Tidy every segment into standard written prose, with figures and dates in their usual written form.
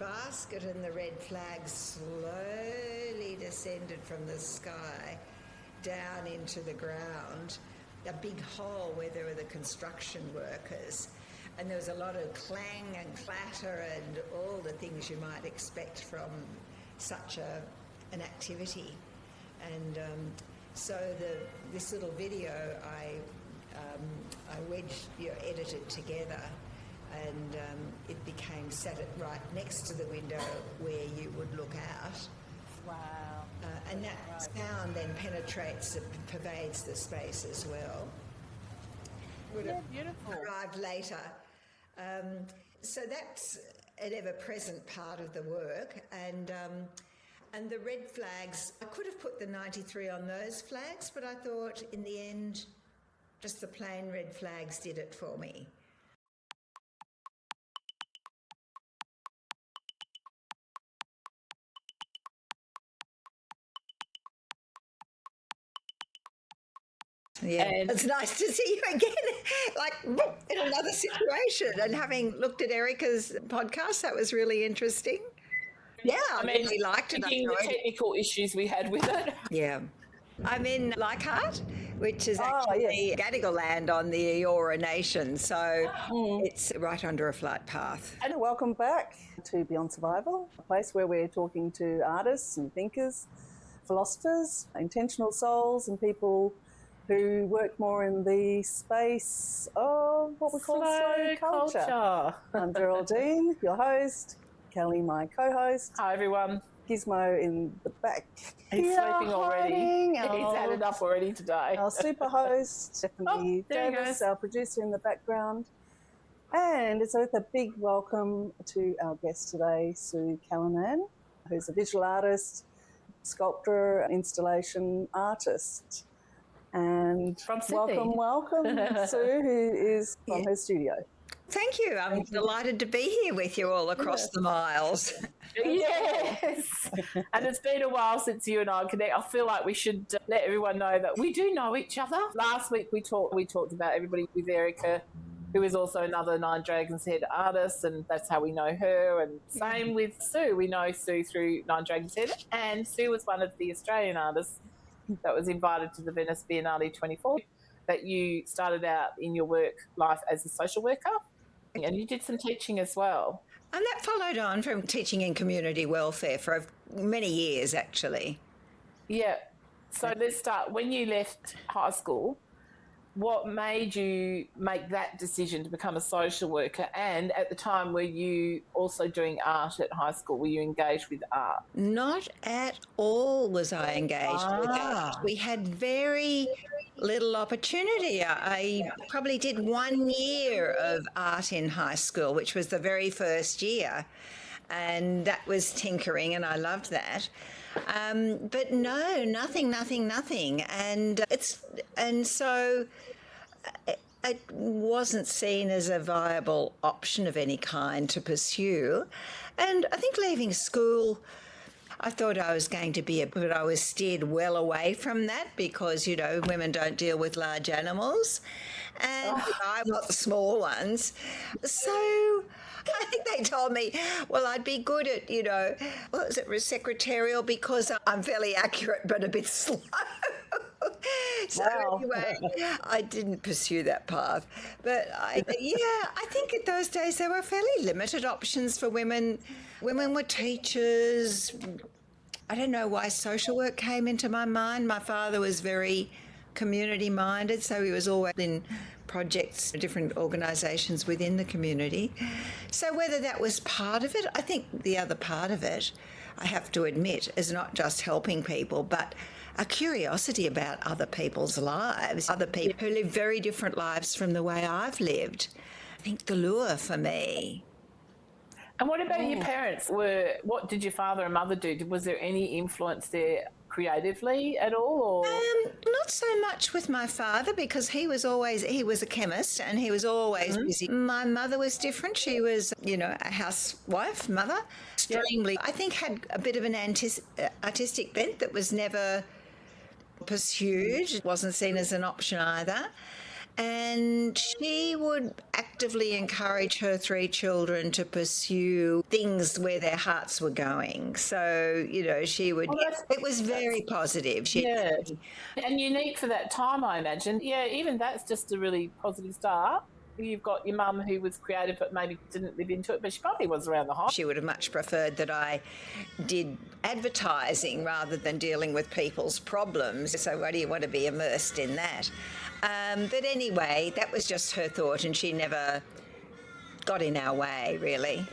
basket and the red flag slowly descended from the sky down into the ground, a big hole where there were the construction workers. And there was a lot of clang and clatter and all the things you might expect from such an activity. And so this little video I edited together, and it became set it right next to the window where you would look out. Wow. And that sound then penetrates, it pervades the space as well. Would have beautiful. Arrived later. So that's an ever-present part of the work. And the red flags, I could have put the 93 on those flags, but I thought in the end, just the plain red flags did it for me. Yeah, and it's nice to see you again, like in another situation. And having looked at Erica's podcast, that was really interesting. Yeah, I really liked it. The technical issues we had with it. Yeah. I'm in Leichhardt, which is actually Gadigal land on the Eora Nation, so it's right under a flight path. And welcome back to Beyond Survival, a place where we're talking to artists and thinkers, philosophers, intentional souls, and people who work more in the space of what we call slow culture. I'm Geraldine, your host, Kelli, my co-host. Hi, everyone. Gizmo in the back. He's sleeping already. He's had enough already today. Our Superhost, Stephanie Davis, our producer in the background. And it's with a big welcome to our guest today, Sue Callanan, who's a visual artist, sculptor, installation artist. And from Sydney. welcome, Sue, who is from her studio. Thank you. I'm delighted to be here with you all across the miles. Yes. And it's been a while since you and I connect. I feel like we should let everyone know that we do know each other. Last week we talked about everybody with Erica, who is also another Nine Dragons Head artist, and that's how we know her. And same with Sue. We know Sue through Nine Dragons Head, and Sue was one of the Australian artists that was invited to the Venice Biennale 24, that you started out in your work life as a social worker, and you did some teaching as well. And that followed on from teaching in community welfare for many years, actually. Yeah. So let's start. When you left high school, what made you make that decision to become a social worker? And at the time, were you also doing art at high school? Were you engaged with art? Not at all was I engaged with art. We had very little opportunity. I probably did 1 year of art in high school, which was the very first year. And that was tinkering, and I loved that. But no, nothing. And so it wasn't seen as a viable option of any kind to pursue. And I think leaving school, I thought I was going to but I was steered well away from that because, you know, women don't deal with large animals. And I want the small ones. So I think they told me, well, I'd be good at, what was it, secretarial, because I'm fairly accurate but a bit slow. So anyway, I didn't pursue that path. But I think at those days there were fairly limited options for women. Women were teachers. I don't know why social work came into my mind. My father was very community-minded, so he was always in projects, different organisations within the community. So whether that was part of it, I think the other part of it, I have to admit, is not just helping people, but a curiosity about other people's lives, other people who live very different lives from the way I've lived. I think the lure for me. And what about your parents? What did your father and mother do? Was there any influence there creatively at all? Or? Not so much with my father, because he was a chemist and he was always busy. My mother was different. She was, a housewife mother, extremely, I think had a bit of an artistic bent that was never pursued. It wasn't seen as an option either. And she would actively encourage her 3 children to pursue things where their hearts were going. So, she would, it was very positive. Yeah. And unique for that time, I imagine. Yeah, even that's just a really positive start. You've got your mum who was creative but maybe didn't live into it, but she probably was around the home. She would have much preferred that I did advertising rather than dealing with people's problems. So why do you want to be immersed in that? But anyway, that was just her thought, and she never got in our way, really.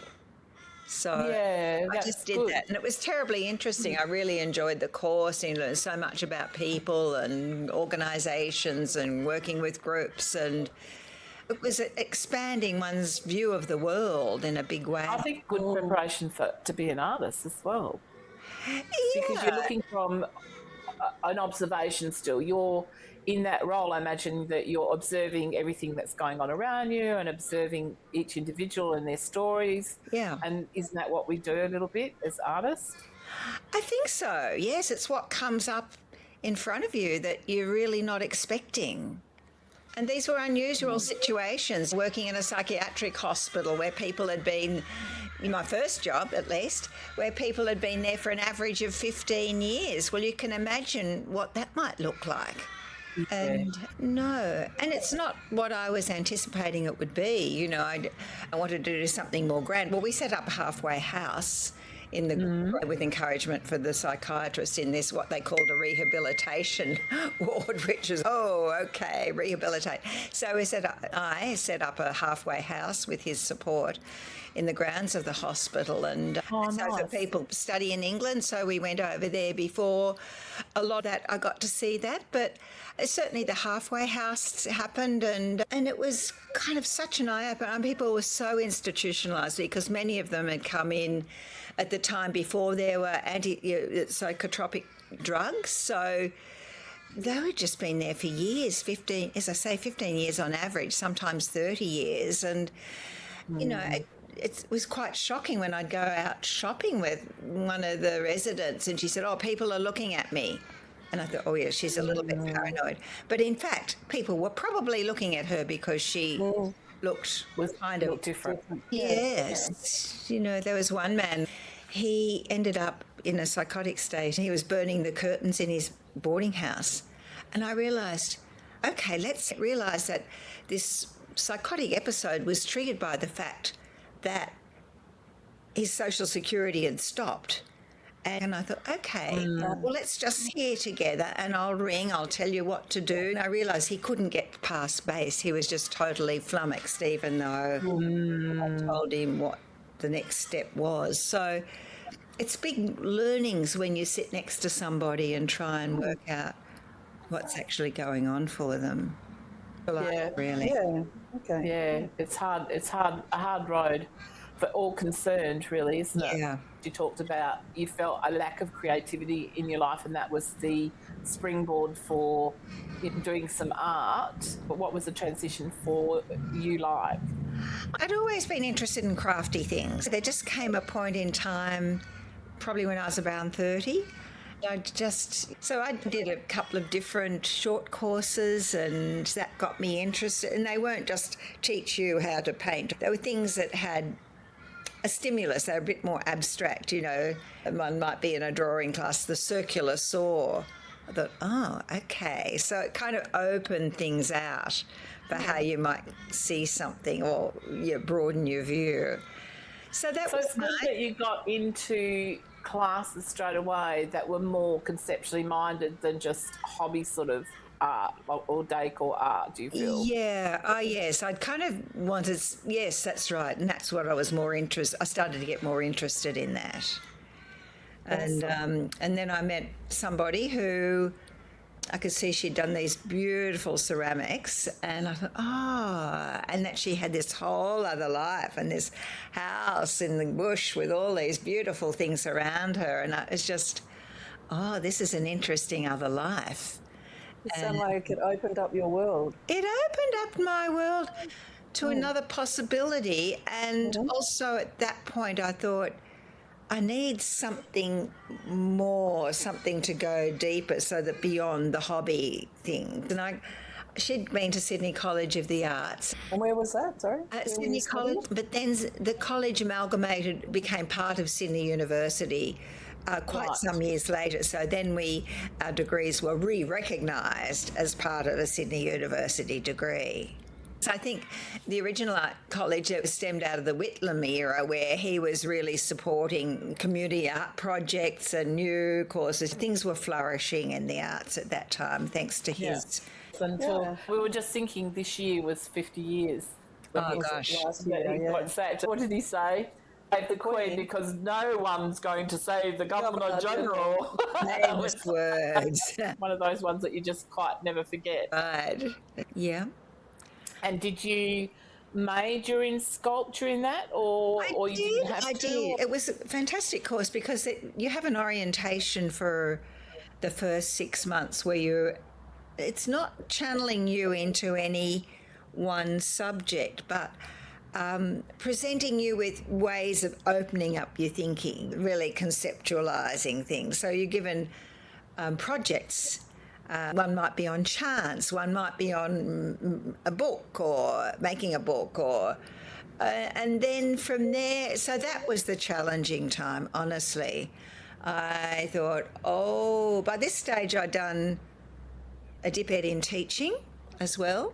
So yeah, I just did that. And it was terribly interesting. I really enjoyed the course and learned so much about people and organisations and working with groups, and it was expanding one's view of the world in a big way. I think good preparation to be an artist as well. Yeah. Because you're looking from an observation still. You're in that role, I imagine that you're observing everything that's going on around you and observing each individual and their stories. Yeah. And isn't that what we do a little bit as artists? I think so, yes. It's what comes up in front of you that you're really not expecting. And these were unusual situations, working in a psychiatric hospital where people had been, in my first job at least, where people had been there for an average of 15 years. Well, you can imagine what that might look like. And and it's not what I was anticipating it would be. I wanted to do something more grand. Well, we set up a halfway house in the with encouragement for the psychiatrist in this, what they called a rehabilitation ward, which is, rehabilitate. So I set up a halfway house with his support in the grounds of the hospital, and so for people study in England, so we went over there before a lot of that. I got to see that, but certainly the halfway house happened, and it was kind of such an eye-opener. And people were so institutionalised because many of them had come in at the time before there were psychotropic drugs, so they had just been there for years, 15 years on average, sometimes 30 years, and it was quite shocking when I'd go out shopping with one of the residents and she said, people are looking at me. And I thought, she's a little bit paranoid. But in fact, people were probably looking at her because she looked kind of different. Yes. There was one man, he ended up in a psychotic state. He was burning the curtains in his boarding house. And I realised, let's realise that this psychotic episode was triggered by the fact that his social security had stopped. And I thought, well, let's just hear together and I'll tell you what to do. And I realised he couldn't get past base. He was just totally flummoxed, even though I told him what the next step was. So it's big learnings when you sit next to somebody and try and work out what's actually going on for them. Really. Yeah. Okay. Yeah, it's hard. It's a hard road for all concerned, really, isn't it? Yeah. You talked about you felt a lack of creativity in your life, and that was the springboard for doing some art. But what was the transition for you like? I'd always been interested in crafty things. There just came a point in time, probably when I was around 30. I did a couple of different short courses, and that got me interested. And they weren't just teach you how to paint. They were things that had a stimulus. They're a bit more abstract, One might be in a drawing class, the circular saw. I thought, So it kind of opened things out for how you might see something or broaden your view. So that was nice that you got into classes straight away that were more conceptually minded than just hobby sort of art or decor art, do you feel? Yeah. Yes. I'd kind of wanted... Yes, that's right. And that's what I was more interested... I started to get more interested in that. Awesome. And then I met somebody who... I could see she'd done these beautiful ceramics, and I thought, and that she had this whole other life and this house in the bush with all these beautiful things around her. And it was just, this is an interesting other life. It sounded like it opened up your world. It opened up my world to another possibility. And also at that point I thought, I need something more, something to go deeper, so that beyond the hobby thing. And I She'd been to Sydney College of the Arts. And where was that? Sorry? At Where were Sydney you studying? College, but then the college amalgamated, became part of Sydney University quite Right. some years later. So then our degrees were re-recognised as part of a Sydney University degree. So I think the original art college, it stemmed out of the Whitlam era, where he was really supporting community art projects and new courses. Things were flourishing in the arts at that time, thanks to his... Until we were just thinking this year was 50 years. Oh, gosh. Last Yeah, year, he yeah. got sacked. What did he say? Save the Queen, because no one's going to save the Governor General. Famous words. One of those ones that you just quite never forget. Right. Yeah. And did you major in sculpture in that, or you didn't have I to? did. It was a fantastic course because you have an orientation for the first 6 months where it's not channeling you into any one subject, but presenting you with ways of opening up your thinking, really conceptualising things. So you're given projects. One might be on chance, one might be on a book or making a book, and then from there, so that was the challenging time, honestly. I thought, by this stage I'd done a dip ed in teaching as well.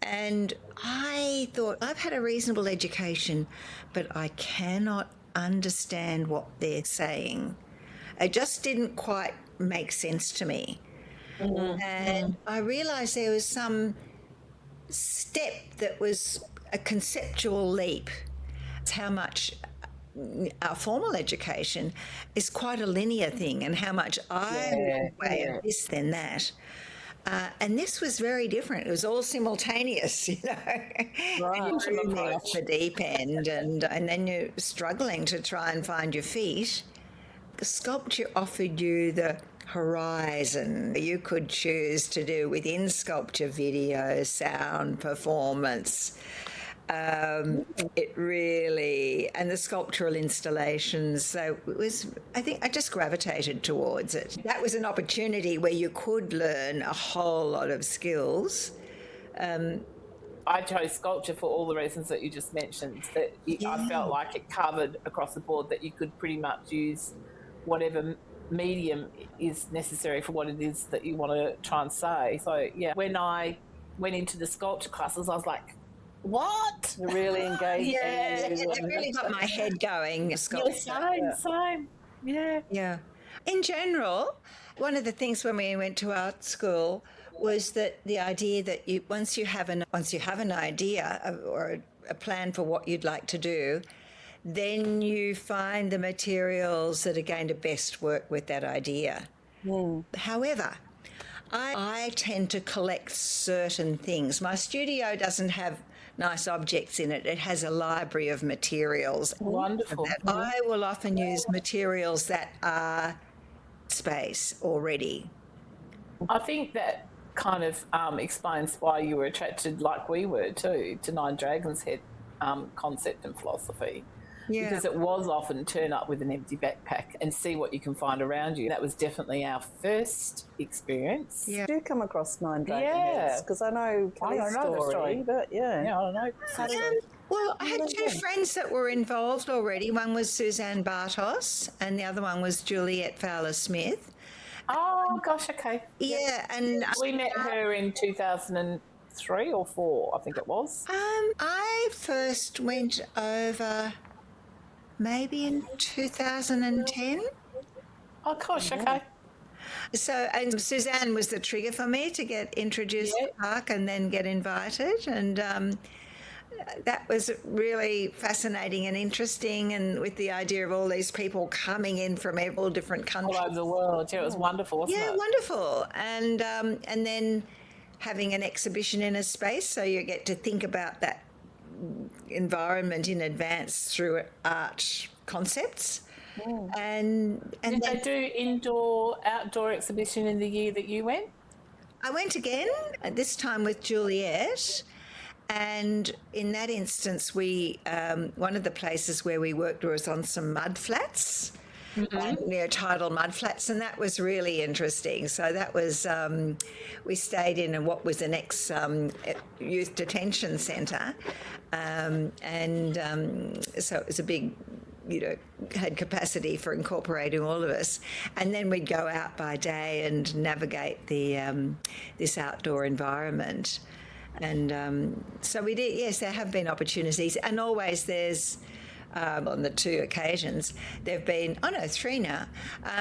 And I thought, I've had a reasonable education, but I cannot understand what they're saying. It just didn't quite make sense to me. Mm-hmm. And I realised there was some step that was a conceptual leap. It's how much our formal education is quite a linear thing, and how much I way of this than that. And this was very different. It was all simultaneous, you know. Right. And you threw me off the deep end, and then you're struggling to try and find your feet. The sculpture offered you the horizon. You could choose to do within sculpture video, sound, performance. It really, and the sculptural installations. So it was, I think I just gravitated towards it. That was an opportunity where you could learn a whole lot of skills. I chose sculpture for all the reasons that you just mentioned. That I felt like it covered across the board, that you could pretty much use whatever medium is necessary for what it is that you want to try and say. So, yeah, when I went into the sculpture classes, I was like, what? You're really engaged. Yeah, it really got my head going. Sculpture. Same. Yeah. Yeah. In general, one of the things when we went to art school was that the idea that once you have an idea or a plan for what you'd like to do, then you find the materials that are going to best work with that idea. However, I tend to collect certain things. My studio doesn't have nice objects in it. It has a library of materials. Wonderful. I will often use materials that are space already. I think that kind of explains why you were attracted, like we were too, to Nine Dragons Head concept and philosophy. Yeah. Because it was often turn up with an empty backpack and see what you can find around you. That was definitely our first experience. Yeah. I do come across Nine Dragon Yeah. Heads because I know I Kelly's don't know the story. but yeah. Yeah, I don't know. Well, I had two friends that were involved already. One was Suzanne Bartos and the other one was Juliet Fowler-Smith. Oh, gosh, okay. Yeah, and We met her in 2003 or 4, I think it was. I first went over maybe in 2010. Oh, gosh, okay. So, and Suzanne was the trigger for me to get introduced to the park and then get invited. And that was really fascinating and interesting. And with the idea of all these people coming in from all different countries. All over the world. Yeah, it was wonderful, wasn't it? Yeah, wonderful. And then having an exhibition in a space, so you get to think about that environment in advance through art concepts. And Did they do indoor, outdoor exhibition in the year that you went? I went again, this time with Juliet, and in that instance we one of the places where we worked was on some mud flats, near tidal mudflats, and that was really interesting. So that was, we stayed in what was the next youth detention centre, so it was a big, had capacity for incorporating all of us. And then we'd go out by day and navigate this outdoor environment. And so we did, yes, there have been opportunities. And always there's, on the 2 occasions, there've been, 3 now,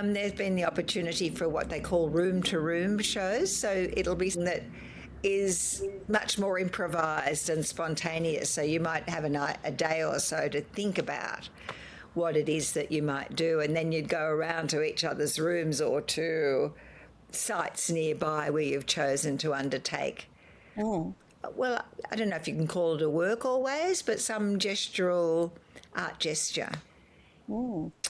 there's been the opportunity for what they call room-to-room shows. So it'll be something that is much more improvised and spontaneous. So you might have a day or so to think about what it is that you might do, and then you'd go around to each other's rooms or to sites nearby where you've chosen to undertake. Well, I don't know if you can call it a work always, but some gestural art gesture,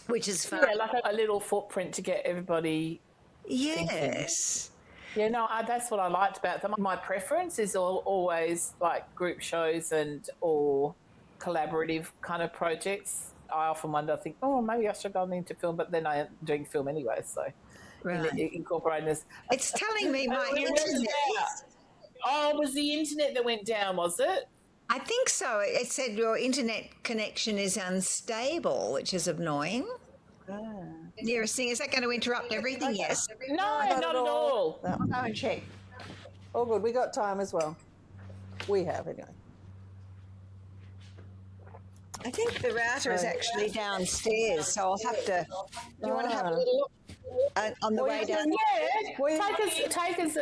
which is fun. Yeah, like a little footprint to get everybody Yes. thinking. Yeah, no, that's what I liked about them. My preference is always like group shows or collaborative kind of projects. I often wonder, I think, maybe I should go into film, but then I am doing film anyway, so incorporating this. It's telling me my internet. Oh, it was the internet that went down, was it? I think so. It said your internet connection is unstable, which is annoying. Nearest thing, is that going to interrupt everything? Yes. No, not at all. No. I'll go and check. All good. We got time as well. We have, anyway. I think the router is actually downstairs, so I'll have to. Do you want to have a little look on the way down? Yeah, take us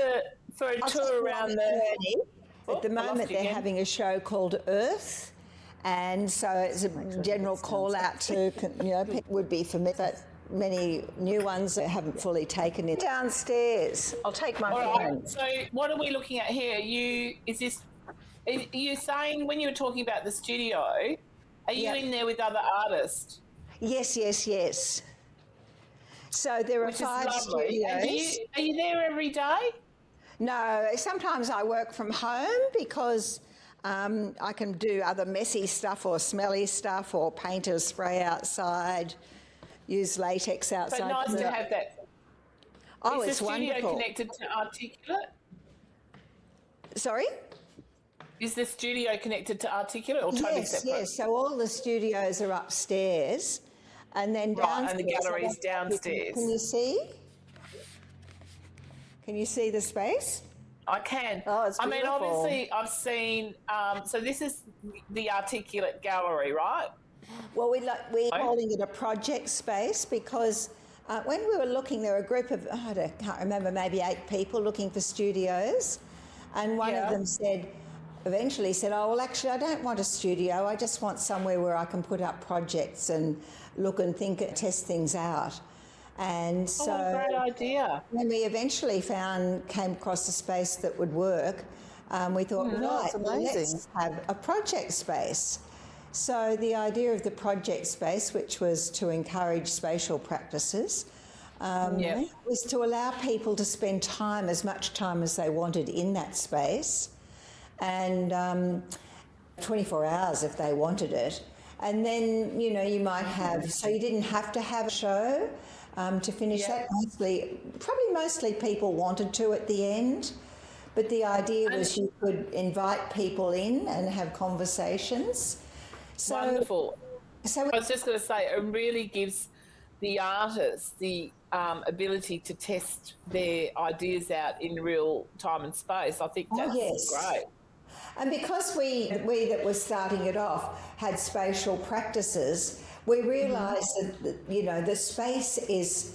for a tour around the journey. At the moment, they're having a show called Earth, and so it's a general call out to would be for me, but many new ones that haven't fully taken it. Downstairs. I'll take my phone. Right, so what are we looking at here? Are you saying when you were talking about the studio? Are you in there with other artists? Yes. So there are 5 studios. Are you there every day? No, sometimes I work from home because I can do other messy stuff or smelly stuff or paint or spray outside, use latex outside. But nice to have that. Oh, it's it's wonderful. Is the studio connected to Articulate? Sorry? Is the studio connected to Articulate or totally separate? Yes. So all the studios are upstairs, and then downstairs. And the gallery's downstairs. Can you see? Can you see the space? I can. Oh, it's beautiful. Obviously, I've seen. So this is the Articulate Gallery, right? Well, we're calling it a project space because when we were looking, there were a group of I can't remember, maybe 8 people looking for studios, and one of them eventually said, "Oh, well, actually, I don't want a studio. I just want somewhere where I can put up projects and look and think and test things out." And so, great idea. When we eventually came across a space that would work, we thought, let's have a project space. So the idea of the project space, which was to encourage spatial practices, was to allow people to spend as much time as they wanted in that space, and 24 hours if they wanted it. And then, you might have, so you didn't have to have a show to finish that. Mostly people wanted to at the end, but the idea was you could invite people in and have conversations. So, wonderful. So I was just going to say, it really gives the artists the ability to test their ideas out in real time and space. I think that's great. And because we that were starting it off had spatial practices, we realised that, the space is,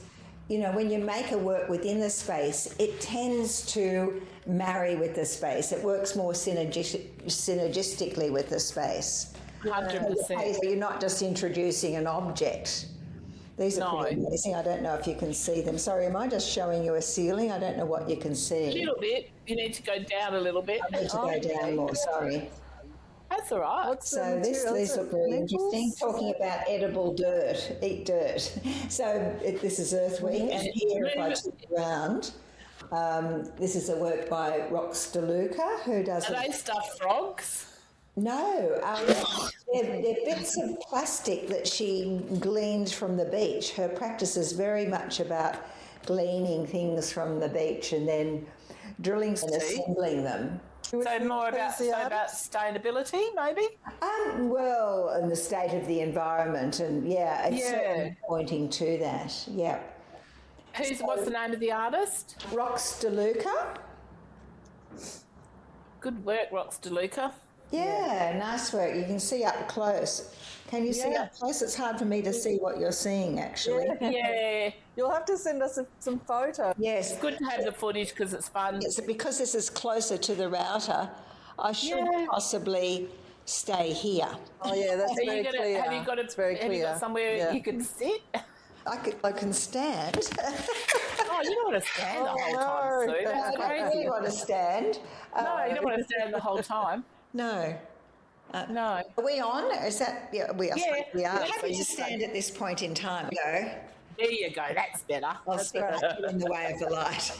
when you make a work within the space, it tends to marry with the space. It works more synergistically with the space. 100%. You're not just introducing an object. These are pretty amazing. I don't know if you can see them. Sorry, am I just showing you a ceiling? I don't know what you can see. A little bit. You need to go down a little bit. I need to go down more, sorry. That's all right. These look very interesting. Talking about edible dirt, eat dirt. So this is Earth Week, and here if I turn around, this is a work by Rox DeLuca, who does... Are they stuffed frogs? No, they're bits of plastic that she gleaned from the beach. Her practice is very much about gleaning things from the beach and then drilling and assembling them. So more about sustainability, maybe? Well, and the state of the environment, and it's certainly pointing to that. Yeah. What's the name of the artist? Rox DeLuca. Good work, Rox DeLuca. Yeah, nice work. You can see up close. Can you see up close? It's hard for me to see what you're seeing, actually. Yeah. You'll have to send us some photos. Yes. It's good to have the footage because it's fun. It's because this is closer to the router, I should possibly stay here. Oh, yeah, that's very clear. Have you got somewhere you can sit? I can stand. Oh, you don't want to stand the whole time, Sue. That's crazy. I don't want to stand. No, you don't want to stand the whole time. No. No. Are we on? Is that... Yeah, we are. Yeah. We are. Happy to stand at this point in time. Go. There you go. That's better. I'll step in the way of the light.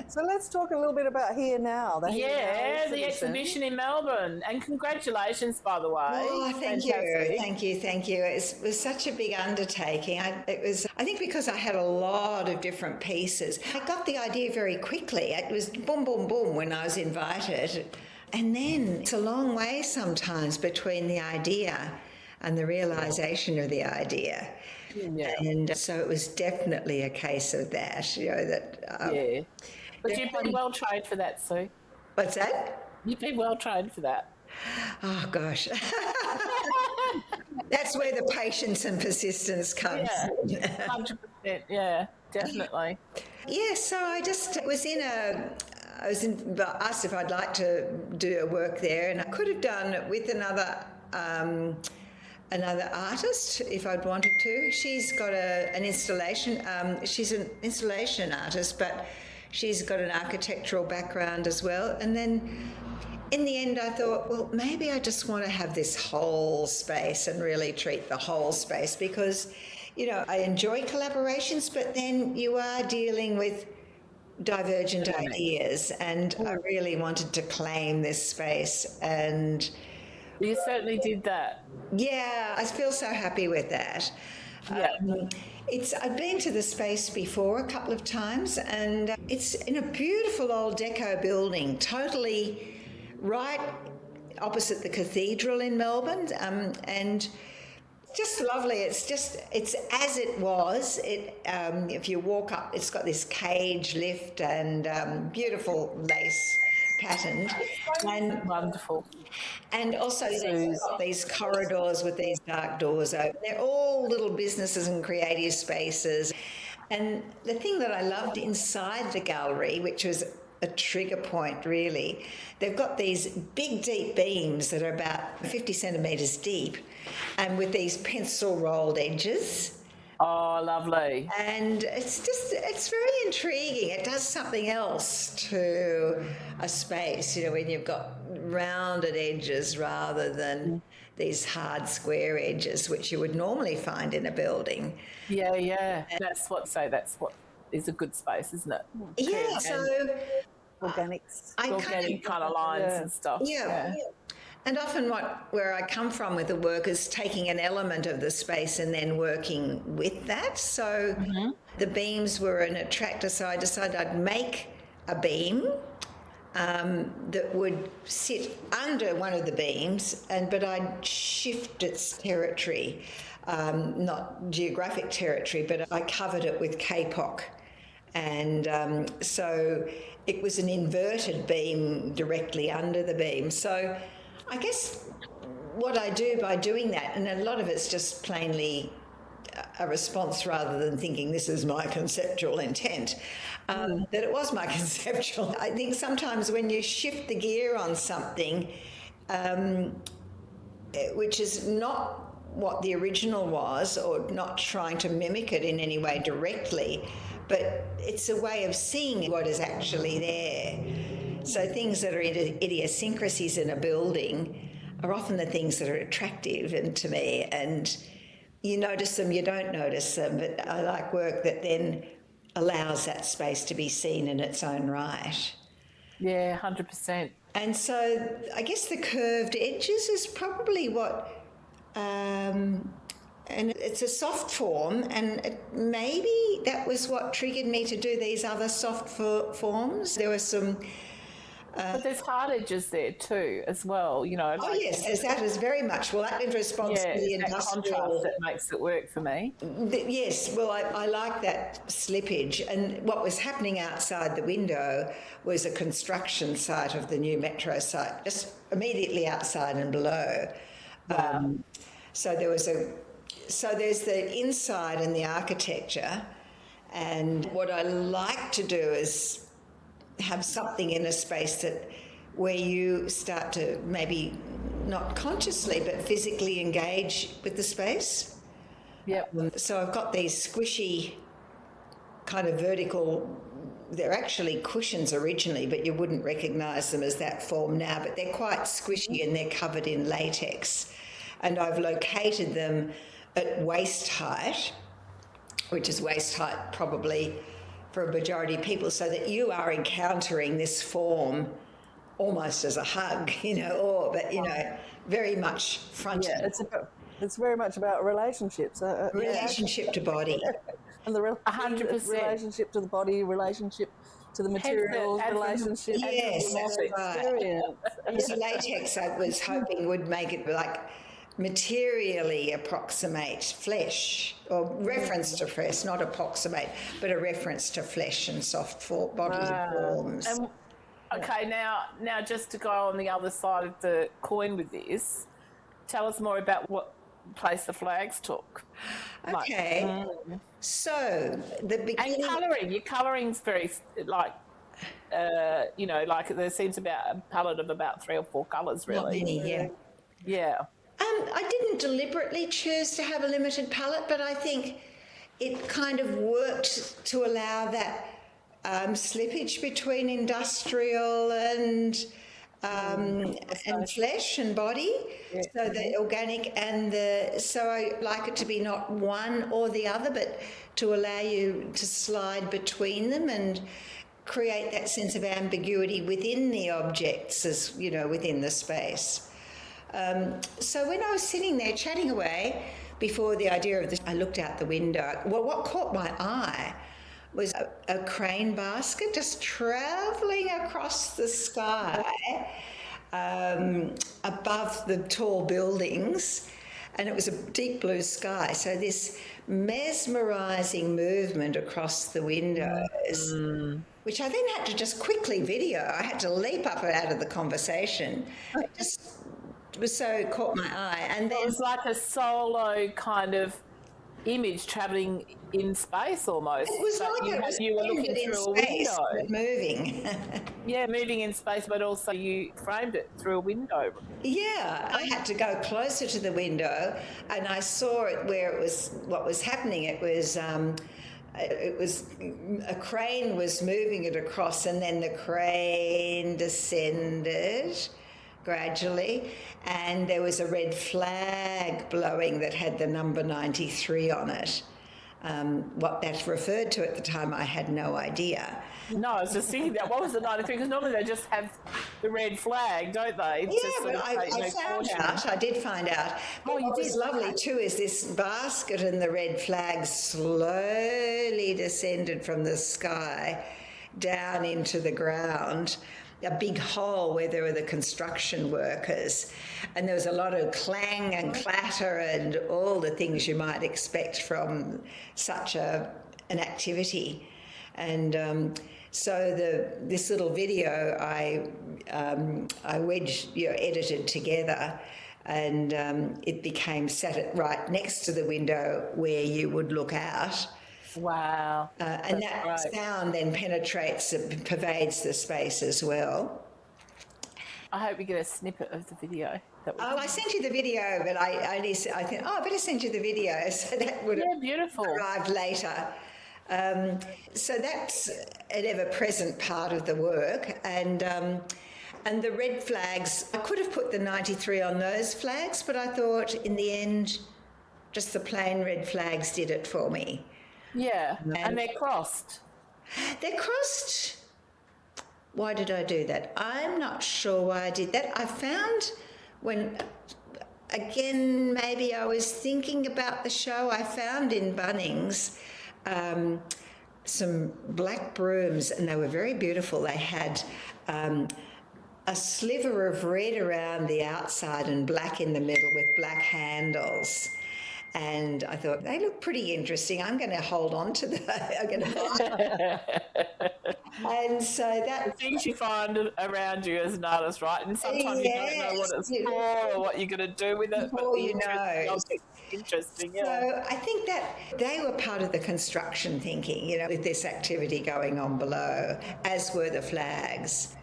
So let's talk a little bit about Here Now. The exhibition in Melbourne. And congratulations, by the way. Oh, thank you. It was such a big undertaking. I think because I had a lot of different pieces. I got the idea very quickly. It was boom, boom, boom when I was invited. And then it's a long way sometimes between the idea and the realisation of the idea. Yeah. And so it was definitely a case of that, But you've been well trained for that, Sue. What's that? You've been well trained for that. Oh, gosh. That's where the patience and persistence comes. Yeah, 100%. Yeah, definitely. Yeah, so I was asked if I'd like to do a work there, and I could have done it with another artist if I'd wanted to. She's got an installation. She's an installation artist, but she's got an architectural background as well. And then in the end, I thought, well, maybe I just want to have this whole space and really treat the whole space because, I enjoy collaborations, but then you are dealing with divergent ideas, and I really wanted to claim this space. And you certainly did that. Yeah, I feel so happy with that. Yeah. I've been to the space before a couple of times, and it's in a beautiful old deco building, totally right opposite the Cathedral in Melbourne, and just lovely. It's as it was. If you walk up, it's got this cage lift and beautiful lace patterned, and wonderful. And also these corridors with these dark doors open. They're all little businesses and creative spaces. And the thing that I loved inside the gallery, which was a trigger point really, they've got these big deep beams that are about 50 centimetres deep and with these pencil rolled edges. Oh, lovely. And it's very intriguing. It does something else to a space, when you've got rounded edges rather than these hard square edges, which you would normally find in a building. Yeah. That's what is a good space, isn't it? Yeah, so... Organic kind of lines and stuff. Yeah. And often where I come from with the work is taking an element of the space and then working with that. So the beams were an attractor, so I decided I'd make a beam that would sit under one of the beams, but I'd shift its territory, not geographic territory, but I covered it with kapok. And so it was an inverted beam directly under the beam. So I guess what I do by doing that, and a lot of it's just plainly a response rather than thinking this is my conceptual intent, that it was my conceptual. I think sometimes when you shift the gear on something, which is not what the original was, or not trying to mimic it in any way directly, but it's a way of seeing what is actually there. So things that are idiosyncrasies in a building are often the things that are attractive to me, and you notice them, you don't notice them, but I like work that then allows that space to be seen in its own right. Yeah, 100%. And so I guess the curved edges is probably what, and it's a soft form, and maybe that was what triggered me to do these other soft forms. There were some... but there's hard edges there too, as well, you know. Oh, yes, there's that is very much. Well, that in response to the industrial... contrast that makes it work for me. Yes, well, I like that slippage. And what was happening outside the window was a construction site of the new metro site, just immediately outside and below. Wow. So there's the inside and the architecture. And what I like to do is have something in a space that where you start to maybe not consciously but physically engage with the space. Yep. So I've got these squishy kind of vertical, they're actually cushions originally, but you wouldn't recognise them as that form now, but they're quite squishy and they're covered in latex. And I've located them at waist height, which is waist height probably for a majority of people, so that you are encountering this form almost as a hug, but very much frontal. Yeah, it's very much about relationships. Relationship to body. And the 100%. relationship to the body, relationship to the materials, relationship to the experience. This latex I was hoping would make it like materially approximate flesh, or reference to flesh, not approximate, but a reference to flesh and soft bodily forms. And, okay, now just to go on the other side of the coin with this, tell us more about what place the flags took. Okay, so the beginning... And colouring. Your colouring's very, like there seems about a palette of about 3 or 4 colours, really. Not many, yeah. Yeah. I didn't deliberately choose to have a limited palette, but I think it kind of worked to allow that slippage between industrial and flesh and body. Yeah. So the organic so I like it to be not one or the other, but to allow you to slide between them and create that sense of ambiguity within the objects, as within the space. So when I was sitting there chatting away before the idea of this, I looked out the window. Well, what caught my eye was a crane basket just travelling across the sky above the tall buildings, and it was a deep blue sky. So this mesmerising movement across the windows, which I then had to just quickly video. I had to leap up out of the conversation. It was so caught my eye. And then, it was like a solo kind of image travelling in space almost. It was like you were looking through a window. Moving. Yeah, moving in space, but also you framed it through a window. Yeah, I had to go closer to the window, and I saw it where it was, what was happening. It was a crane was moving it across, and then the crane descended gradually, and there was a red flag blowing that had the number 93 on it. What that referred to at the time, I had no idea. No, I was just thinking that. What was the 93? Because normally they just have the red flag, don't they? Yeah, but I did find out. But what was lovely too is this basket and the red flag slowly descended from the sky down into the ground, a big hole where there were the construction workers, and there was a lot of clang and clatter and all the things you might expect from such an activity. And so this little video I edited together, and it became sat right next to the window where you would look out. Wow. And that sound then pervades the space as well. I hope we get a snippet of the video. I sent you the video, but I think, I better send you the video. So that would have arrived later. So that's an ever-present part of the work. And the red flags, I could have put the 93 on those flags, but I thought in the end, just the plain red flags did it for me. Yeah, and they're crossed. They're crossed Why did I do that? I'm not sure why I did that. I found when, again, maybe I was thinking about the show, I found in Bunnings some black brooms, and they were very beautiful. They had a sliver of red around the outside and black in the middle with black handles. And I thought, they look pretty interesting. I'm going to hold on to that. I'm going to And so that... The things you find around you as an artist, right? And sometimes you don't know what it's for or what you're going to do with it. But you know. Interesting, yeah. So I think that they were part of the construction thinking, you know, with this activity going on below, as were the flags.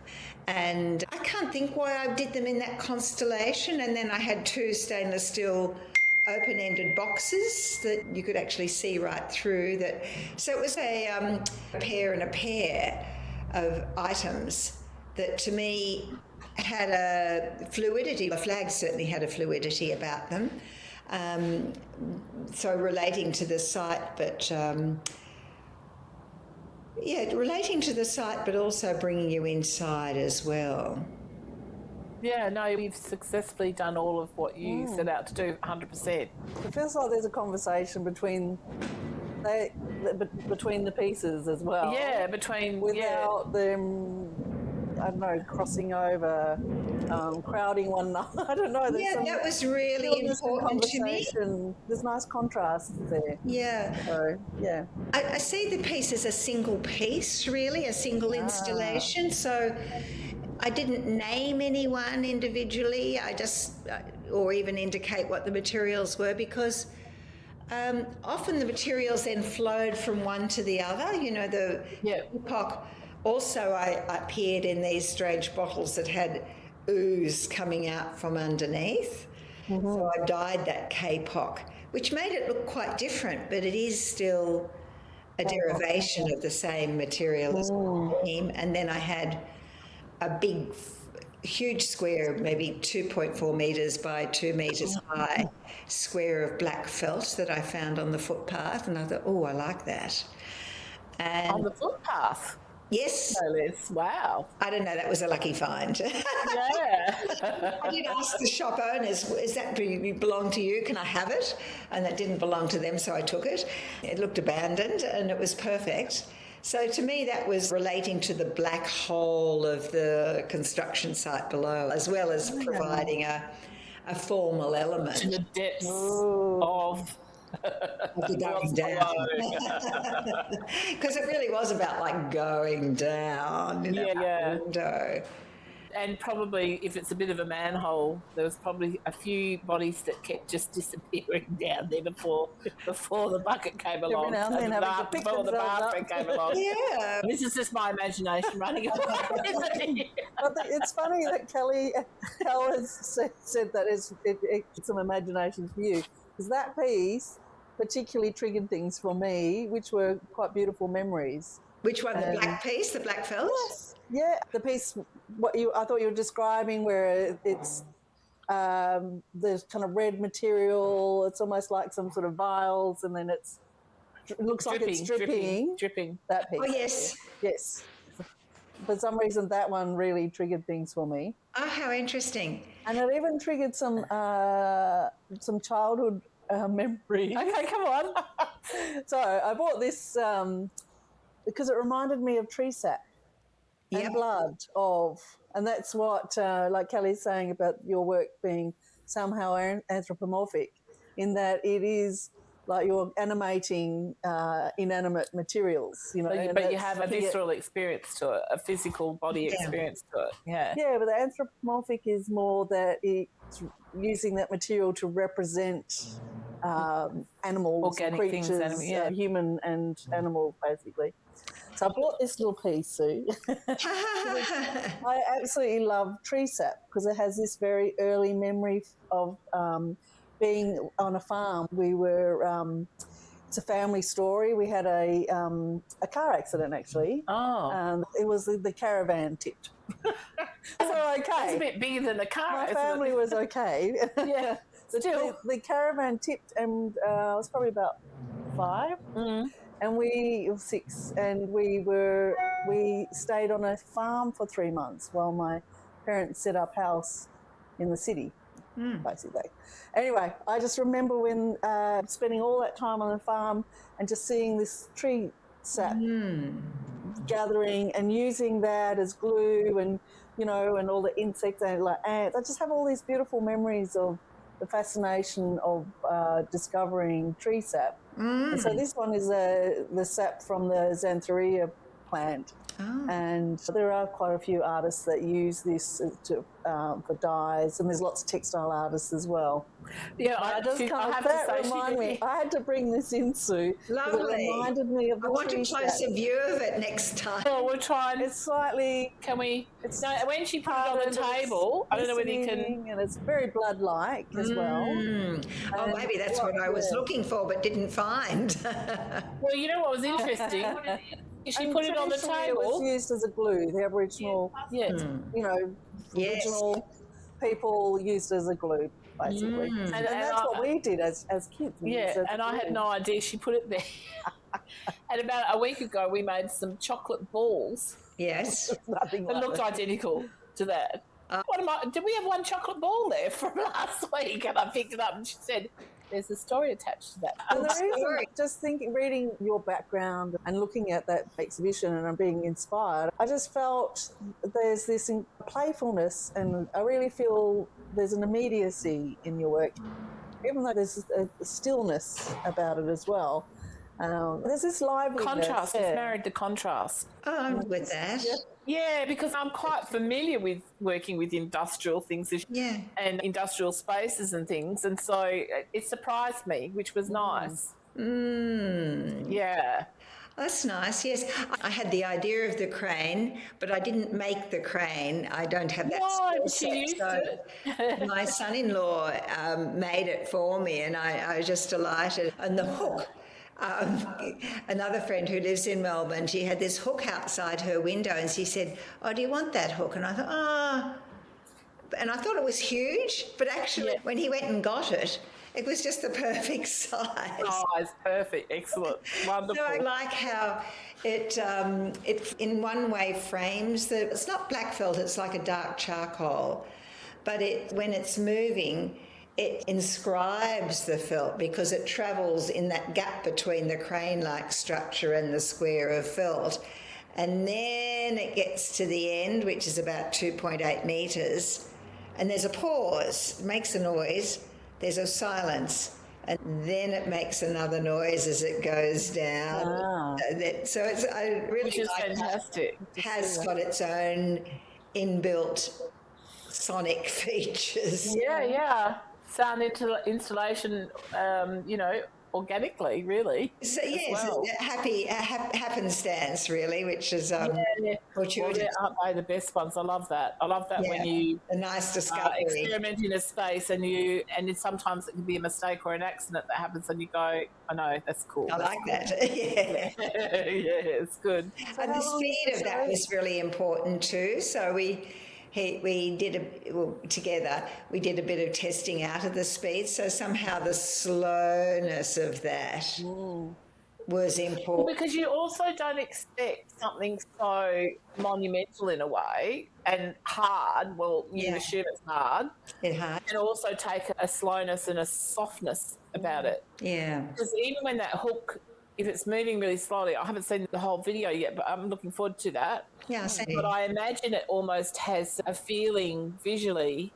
And I can't think why I did them in that constellation. And then I had 2 stainless steel open-ended boxes that you could actually see right through. That, so it was a pair and a pair of items that to me had a fluidity. The flags certainly had a fluidity about them. So relating to the site, but relating to the site, but also bringing you inside as well. Yeah, no, you've successfully done all of what you set out to do, 100%. It feels like there's a conversation between the pieces as well. Yeah, without them, I don't know, crossing over, crowding one another. I don't know. That was really important to me. There's nice contrast there. Yeah. So, yeah. I see the piece as a single piece, really, a single installation. So I didn't name anyone individually. I just, or even indicate what the materials were, because often the materials then flowed from one to the other. You know, the epoch. Also, I appeared in these strange bottles that had ooze coming out from underneath. Mm-hmm. So I dyed that K-POC, which made it look quite different, but it is still a derivation of the same material as cream. And then I had a big, huge square, maybe 2.4 metres by 2 metres high, square of black felt that I found on the footpath. And I thought, oh, I like that. And on the footpath? Yes. No less. Wow. I don't know, that was a lucky find. Yeah. I did ask the shop owners, is that belong to you? Can I have it? And that didn't belong to them, so I took it. It looked abandoned and it was perfect. So to me, that was relating to the black hole of the construction site below, as well as providing a formal element. To the depths of... going down. Because it really was about like going down in a window. And probably if it's a bit of a manhole, there was probably a few bodies that kept just disappearing down there before the bucket came along. Every now and then before the bathroom came along. Yeah. This is just my imagination running away. But it's funny that Kelli has said that it's some imagination for you. Because that piece particularly triggered things for me, which were quite beautiful memories. Which one? The black piece, the black felt? Yes. Yeah, the piece, I thought you were describing, where it's there's kind of red material. It's almost like some sort of vials, and then it looks like it's dripping. That piece. Oh, yes. Yes. For some reason, that one really triggered things for me. Oh, how interesting. And it even triggered some childhood memories. Okay, come on. So I bought this because it reminded me of tree sap and blood and that's what, like Kelly's saying about your work being somehow anthropomorphic, in that it is like you're animating inanimate materials, you know. But you have a visceral experience to it, a physical body experience to it. Yeah. Yeah, but the anthropomorphic is more that it's using that material to represent animals, organic creatures, things, human and animal, basically. So I bought this little piece, Sue. I absolutely love tree sap because it has this very early memory of being on a farm. We were, it's a family story. We had a car accident, actually. Oh. It was the caravan tipped. So, okay. It's a bit bigger than the car. My family was okay. Yeah. Still, the caravan tipped, and I was probably about 5. Mm-hmm. And we were 6, and we stayed on a farm for 3 months while my parents set up house in the city, basically. Anyway, I just remember when spending all that time on the farm and just seeing this tree sap gathering and using that as glue, and and all the insects and like ants. I just have all these beautiful memories of the fascination of discovering tree sap. And so this one is the sap from the Xanthorrhoea plant. Oh. And there are quite a few artists that use this for dyes, and there's lots of textile artists as well. Yeah, I had to bring this in, Sue. Lovely. It reminded me of the I want a tree closer sap. view of it next time. Well, we'll try and... It's slightly... Can we... No, when she put it on the table, I don't know whether you can... And it's very blood-like as well. Oh, maybe that's what I was looking for but didn't find. Well, you know what was interesting? She put it on the table. It was used as a glue. The Aboriginal, Aboriginal people used as a glue, basically. And that's what we did as kids. And I had no idea she put it there. And about a week ago, we made some chocolate balls. Yes. Nothing like it looked identical to that. Did we have one chocolate ball there from last week? And I picked it up and she said, there's a story attached to that. And the reason, just reading your background and looking at that exhibition and I'm being inspired, I just felt there's this playfulness, and I really feel there's an immediacy in your work, even though there's a stillness about it as well. There's this liveliness. Contrast. It's married to contrast. Oh, I'm with that. Yeah, because I'm quite familiar with working with industrial things and industrial spaces and things, and so it surprised me, which was nice. Yeah. That's nice, yes. I had the idea of the crane, but I didn't make the crane. I don't have that skill set. So my son-in-law made it for me, and I was just delighted. And the hook. Another friend who lives in Melbourne, she had this hook outside her window and she said, oh, do you want that hook? And I thought, and I thought it was huge, but actually when he went and got it, it was just the perfect size. Oh, it's perfect. Excellent. Wonderful. So I like how it in one way frames it's not black felt, it's like a dark charcoal, but when it's moving, it inscribes the felt because it travels in that gap between the crane-like structure and the square of felt. And then it gets to the end, which is about 2.8 metres, and there's a pause. It makes a noise. There's a silence. And then it makes another noise as it goes down. So I really which is like fantastic. It has got its own inbuilt sonic features. Yeah. Sound installation, organically, really. So yes, happy happenstance, really, which is fortuitous. Aren't they the best ones? I love that. When you a nice discovery, experiment in a space, and sometimes it can be a mistake or an accident that happens, and you go, "I know, that's cool." I like that. Yeah, it's good. And the speed of that was really important too. So we did together. We did a bit of testing out of the speed. So somehow the slowness of that was important. Well, because you also don't expect something so monumental in a way and hard. Well, you assume it's hard. And also take a slowness and a softness about it. Yeah. Because even when that hook, if it's moving really slowly, I haven't seen the whole video yet, but I'm looking forward to that. Yeah, same. But I imagine it almost has a feeling visually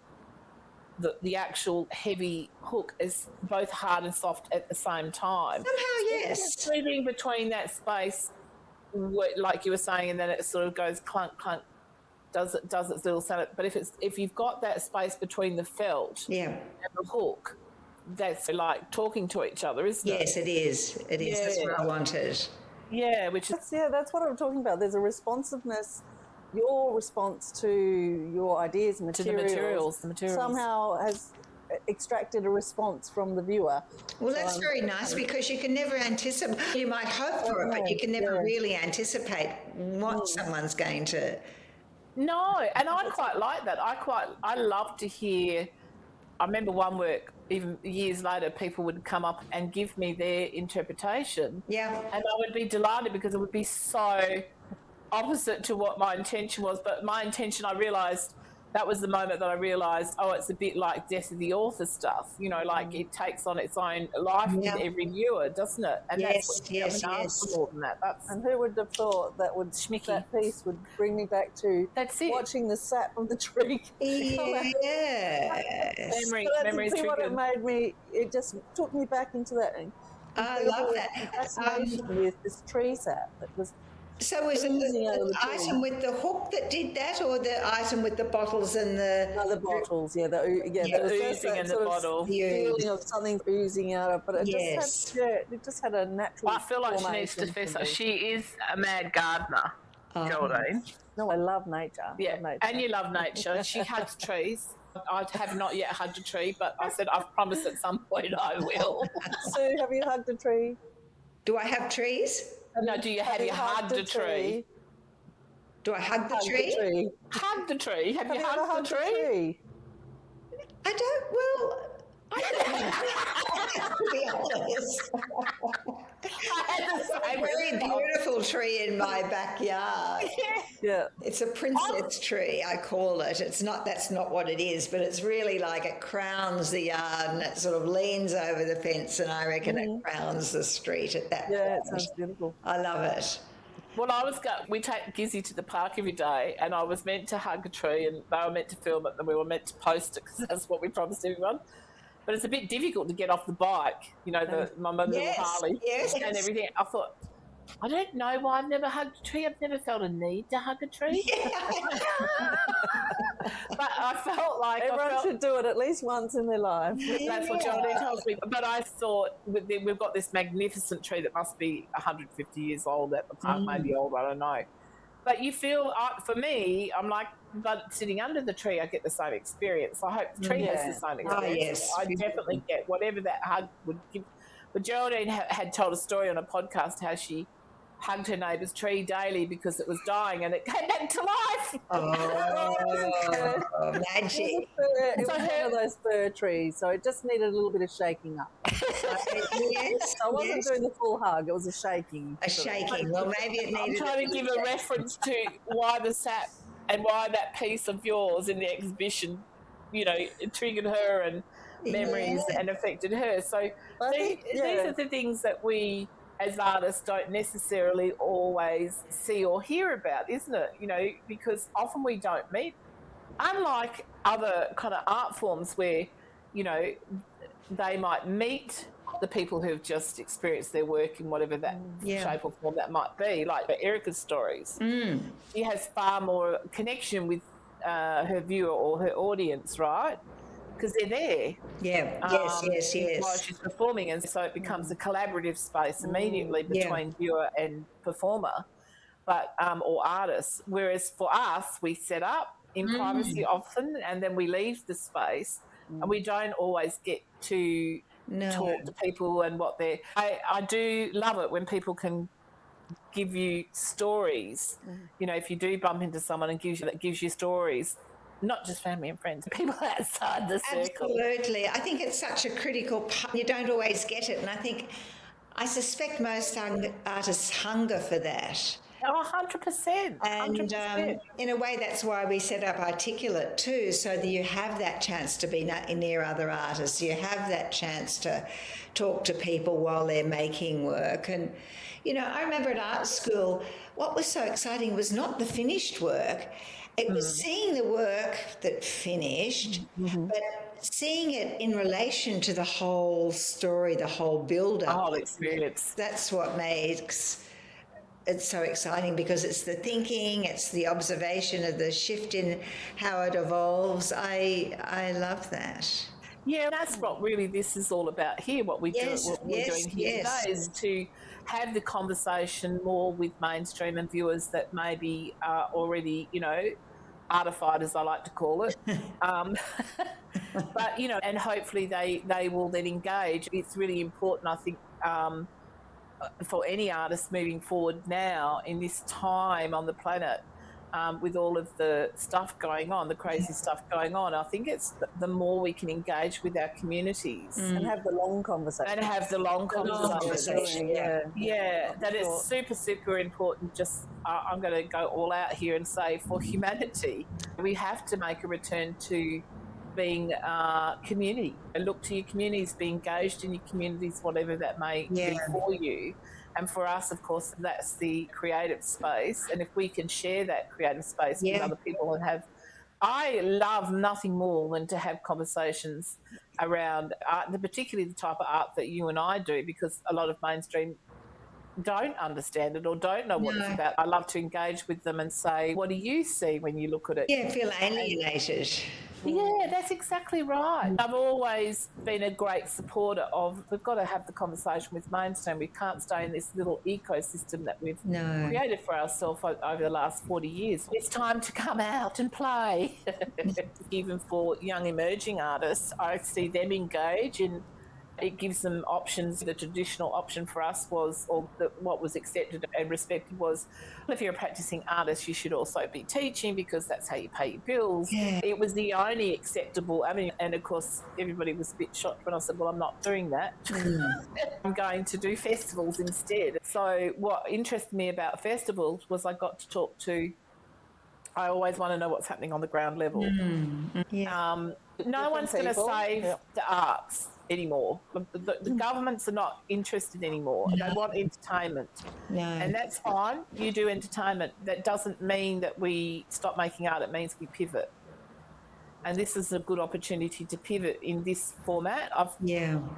that the actual heavy hook is both hard and soft at the same time. Somehow, yes. It's moving between that space, like you were saying, and then it sort of goes clunk, clunk, does its little sound. But if you've got that space between the felt and the hook, that's like talking to each other, isn't it? Yes, it is. It is. That's what I wanted. Yeah, that's what I'm talking about. There's a responsiveness. Your response to your ideas and materials, the materials somehow has extracted a response from the viewer. Well, that's very nice because you can never anticipate. You might hope for it, but you can never really anticipate what someone's going to. No, and I quite like that. I love to hear. I remember one work even years later, people would come up and give me their interpretation. Yeah. And I would be delighted because it would be so opposite to what my intention was. But my intention, I realised, that was the moment that I realised, oh, it's a bit like Death of the Author stuff. You know, like it takes on its own life with every viewer, doesn't it? And Yes, that's what yes. more than that. And who would have thought that piece would bring me back to watching the sap of the tree? Yes. Memories see what it made me. It just took me back into that. I love that. Fascination with this tree sap. It was. So was it the item with the hook that did that, or the item with the bottles and the... No, the bottles, the oozing in the bottle. The feeling of something oozing out of, but it just had a natural... I feel like she needs to fess up. She is a mad gardener, Geraldine. No, I love nature. Yeah, and you love nature. She hugs trees. I have not yet hugged a tree, but I said I've promised at some point I will. Sue, have you hugged a tree? Do I have trees? No, have you hugged a tree? Do I hug the tree? Hug the tree. Have you hugged the tree? I don't, well, I don't to be honest. I have a very beautiful tree in my backyard. Yeah. It's a princess tree, I call it. That's not what it is, but it's really like it crowns the yard and it sort of leans over the fence, and I reckon it crowns the street at that point. Yeah, it sounds beautiful. I love it. Well, we take Gizzy to the park every day, and I was meant to hug a tree, and they were meant to film it, and we were meant to post it because that's what we promised everyone. But it's a bit difficult to get off the bike, you know, my little Harley and everything. I thought, I don't know why I've never hugged a tree. I've never felt a need to hug a tree. But I felt like... Everyone should do it at least once in their life. That's what Geraldine tells me. But I thought, we've got this magnificent tree that must be 150 years old at the park, maybe older, I don't know. But you feel, for me, I'm like, but sitting under the tree, I get the same experience. I hope the tree has the same experience. Oh, yes. I definitely get whatever that hug would give. But Geraldine had told a story on a podcast how she hugged her neighbour's tree daily because it was dying and it came back to life. Oh, magic. It was one of those fir trees, so it just needed a little bit of shaking up. Yes, I wasn't doing the full hug, it was a shaking. A shaking. Well, maybe it needed... I'm trying to give a reference to why the sap and why that piece of yours in the exhibition, you know, it triggered her and memories and affected her. So these are the things that we as artists don't necessarily always see or hear about, isn't it? You know, because often we don't meet, unlike other kind of art forms where, you know, they might meet the people who've just experienced their work in whatever that shape or form that might be, like Erica's stories. She has far more connection with her viewer or her audience, right? Because they're there. Yeah, yes. While she's performing, and so it becomes a collaborative space immediately between viewer and performer, but or artist. Whereas for us, we set up in privacy often, and then we leave the space, and we don't always get to talk to people and what they're... I do love it when people can give you stories. You know, if you do bump into someone and gives you stories, not just family and friends, people outside the circle. Absolutely. I think it's such a critical part. You don't always get it, and I suspect most artists hunger for that. Oh, 100%. And in a way, that's why we set up Articulate too, so that you have that chance to be near other artists. You have that chance to talk to people while they're making work. And, you know, I remember at art school, what was so exciting was not the finished work. It was seeing the work that finished, but seeing it in relation to the whole story, the whole build-up. The whole experience. That's what makes... It's so exciting because it's the thinking, it's the observation of the shift in how it evolves. I love that. Yeah, that's what really this is all about here. What we're doing here today is to have the conversation more with mainstream and viewers that maybe are already, you know, artified, as I like to call it. But, you know, and hopefully they will then engage. It's really important, I think, for any artist moving forward now in this time on the planet, with all of the stuff going on, the crazy stuff going on. I think it's the more we can engage with our communities and have the long conversation. and have the long conversation. That is super, super important. Just I'm going to go all out here and say, for humanity, we have to make a return to being community, and look to your communities, be engaged in your communities, whatever that may be for you. And for us, of course, that's the creative space. And if we can share that creative space with other people and have, I love nothing more than to have conversations around art, particularly the type of art that you and I do, because a lot of mainstream don't understand it or don't know what it's about. I love to engage with them and say, what do you see when you look at it? Yeah, feel alienated. Yeah, that's exactly right. I've always been a great supporter of, we've got to have the conversation with mainstream. We can't stay in this little ecosystem that we've created for ourselves over the last 40 years. It's time to come out and play. Even for young emerging artists, I see them engage in. It gives them options. The traditional option for us was, or what was accepted and respected was, well, if you're a practicing artist, you should also be teaching because that's how you pay your bills. Yeah. It was the only acceptable avenue. And of course, everybody was a bit shocked when I said, well, I'm not doing that. I'm going to do festivals instead. So what interested me about festivals was I got to talk to, I always want to know what's happening on the ground level. No one's going to save the arts anymore. The governments are not interested anymore. They want entertainment. And that's fine. You do entertainment. That doesn't mean that we stop making art. It means we pivot. And this is a good opportunity to pivot in this format. I've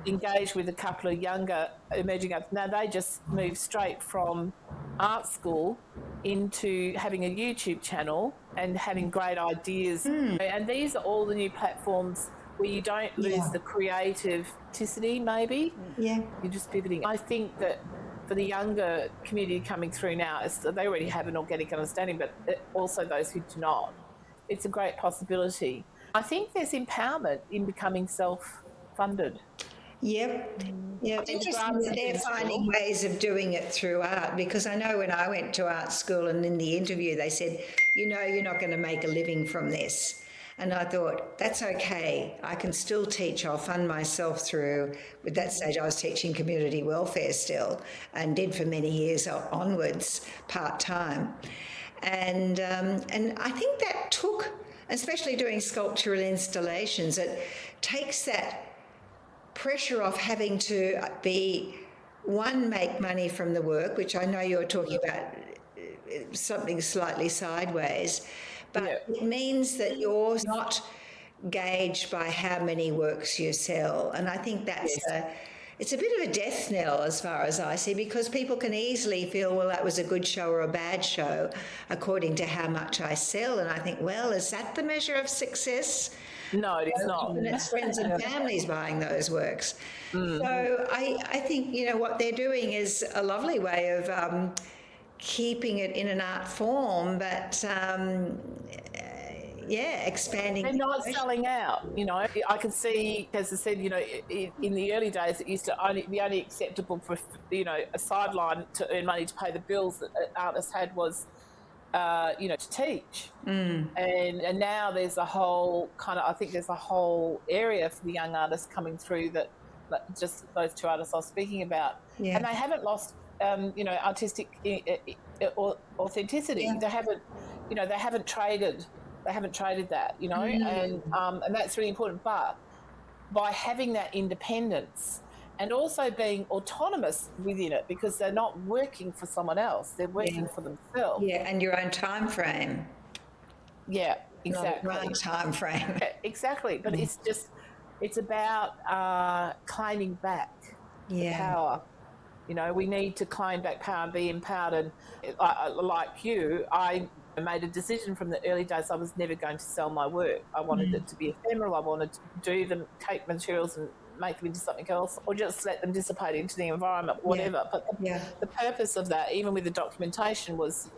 engaged with a couple of younger emerging artists. Now, they just moved straight from art school into having a YouTube channel and having great ideas. And these are all the new platforms where you don't lose the creativity, maybe. You're just pivoting. I think that for the younger community coming through now, they already have an organic understanding, but also those who do not. It's a great possibility. I think there's empowerment in becoming self-funded. It's interesting that they're finding ways of doing it through art, because I know when I went to art school and in the interview they said, you're not going to make a living from this. And I thought, that's okay. I can still teach. I'll fund myself through. At that stage, I was teaching community welfare still and did for many years onwards, part-time. And I think that took, especially doing sculptural installations, it takes that pressure off having to make money from the work, which I know you're talking about something slightly sideways, but it means that you're not gauged by how many works you sell. And I think that's it's a bit of a death knell as far as I see, because people can easily feel, well, that was a good show or a bad show according to how much I sell. And I think, well, is that the measure of success? No, it is not. And it's friends and families buying those works. So I think, what they're doing is a lovely way of keeping it in an art form, but expanding. They're not selling out. I can see, as I said, in the early days, it used to be only acceptable for, a sideline to earn money to pay the bills that artists had was, to teach. And now there's a whole I think there's a whole area for the young artists coming through that just those two artists I was speaking about. And they haven't lost, artistic authenticity. They haven't, they haven't traded that, and that's really important. But by having that independence and also being autonomous within it, because they're not working for someone else, they're working for themselves. And your own time frame. Exactly. Right time frame. Exactly. But it's about claiming back the power. We need to claim back power and be empowered. And like you, I made a decision from the early days. I was never going to sell my work. I wanted it to be ephemeral. I wanted to do them, take materials and make them into something else, or just let them dissipate into the environment, whatever. But the purpose of that, even with the documentation, was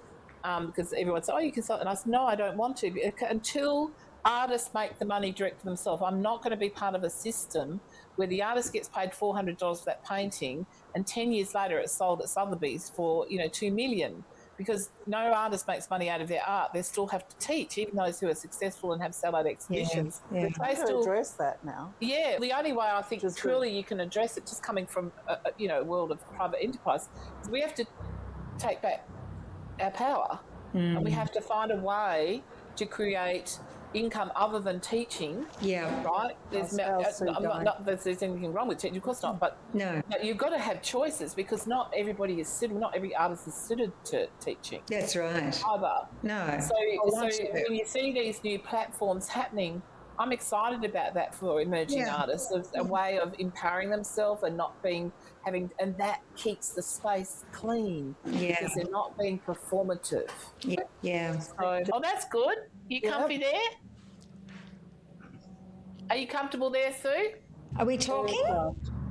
because everyone said, you can sell it. And I said, no, I don't want to. Until artists make the money direct to themselves, I'm not going to be part of a system where the artist gets paid $400 for that painting and 10 years later it's sold at Sotheby's for, $2 million. because no artist makes money out of their art. They still have to teach, even those who are successful and have sell-out exhibitions. Yeah. We're trying to address that now. Yeah, the only way I think truly you can address it, just coming from a world of private enterprise, is we have to take back our power, and we have to find a way to create income other than teaching. Yeah. Right? Not that there's anything wrong with teaching, of course not, but No. you've got to have choices, because not every artist is suited to teaching. That's right. Either. No. So when you see these new platforms happening, I'm excited about that for emerging artists, as a way of empowering themselves and not and that keeps the space clean, because they're not being performative. Yeah. So, that's good. You comfy there? Are you comfortable there, Sue? Are we talking?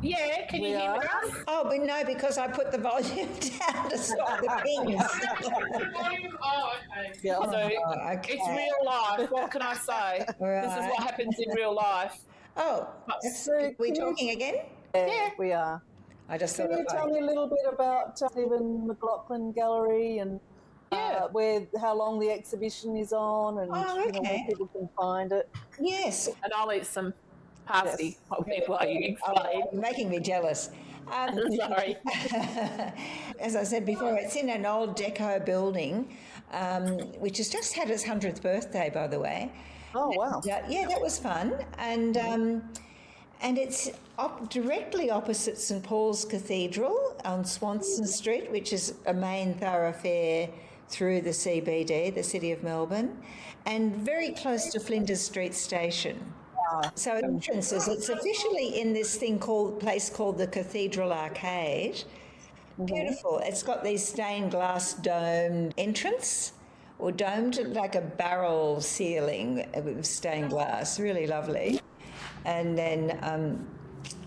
Yeah, can you hear me? Oh, but no, because I put the volume down to stop the pings. Okay. Yeah. So Okay. it's real life. What can I say? Right. This is what happens in real life. Oh, So we talking again? Yeah, we are. I just Can thought you tell me a little bit about Steven McLaughlin Gallery and how long the exhibition is on, and where people can find it? Yes. And I'll eat some pasty while you explain. You're making me jealous. Sorry. As I said before, it's in an old deco building, which has just had its 100th birthday, by the way. Oh, wow. Yeah, that was fun. And it's directly opposite St Paul's Cathedral on Swanston Street, which is a main thoroughfare through the CBD, the City of Melbourne, and very close to Flinders Street Station. So entrances, it's officially in this place called the Cathedral Arcade. Beautiful. It's got these stained glass domed entrance, or domed, like a barrel ceiling with stained glass, really lovely. And then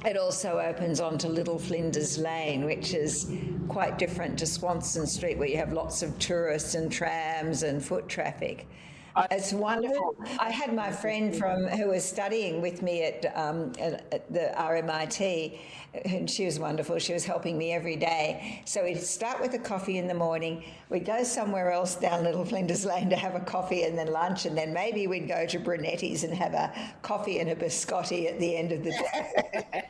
it also opens onto Little Flinders Lane, which is quite different to Swanston Street, where you have lots of tourists and trams and foot traffic. It's wonderful. I had my friend who was studying with me at the RMIT, and she was wonderful. She was helping me every day. So we'd start with a coffee in the morning. We'd go somewhere else down Little Flinders Lane to have a coffee and then lunch, and then maybe we'd go to Brunetti's and have a coffee and a biscotti at the end of the day.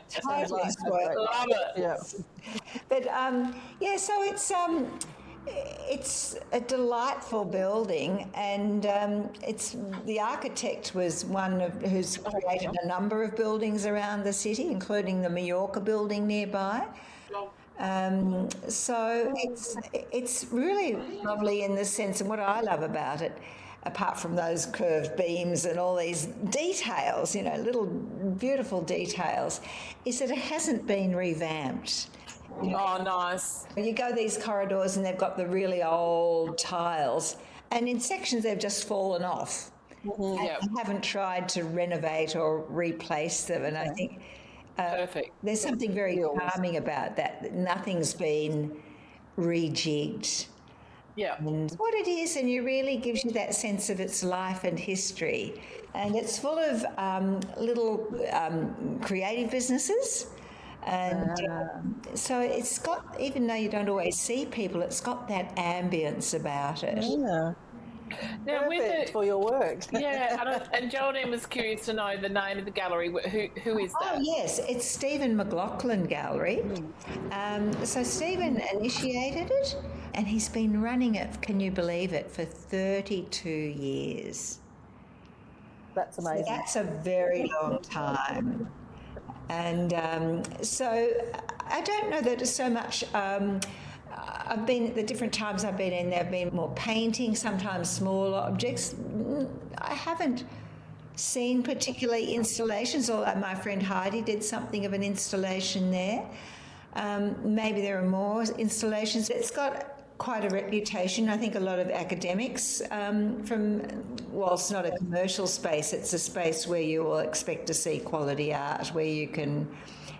Totally spoiled. Love it. Yeah. But so it's a delightful building, and the architect was who's created a number of buildings around the city, including the Mallorca building nearby. So it's really lovely in the sense, and what I love about it, apart from those curved beams and all these details, little beautiful details, is that it hasn't been revamped. Oh, nice. You go these corridors and they've got the really old tiles, and in sections they've just fallen off. And haven't tried to renovate or replace them. And I think Perfect. There's something very calming about that nothing's been rejigged. Yeah. And what it is, and it really gives you that sense of its life and history. And it's full of little creative businesses. And so it's got, even though you don't always see people, it's got that ambience about it. Yeah. Now, Perfect for your work. Yeah, and Geraldine was curious to know the name of the gallery. Who is that? Oh, yes, it's Steven McLaughlin Gallery. So Steven initiated it, and he's been running it, can you believe it, for 32 years. That's amazing. So that's a very long time. And so I don't know that it's so much... I've been at the different times I've been in, there have been more painting, sometimes small objects. I haven't seen particularly installations, although my friend Heidi did something of an installation there. Maybe there are more installations. It's got quite a reputation. I think a lot of academics it's not a commercial space, it's a space where you will expect to see quality art, where you can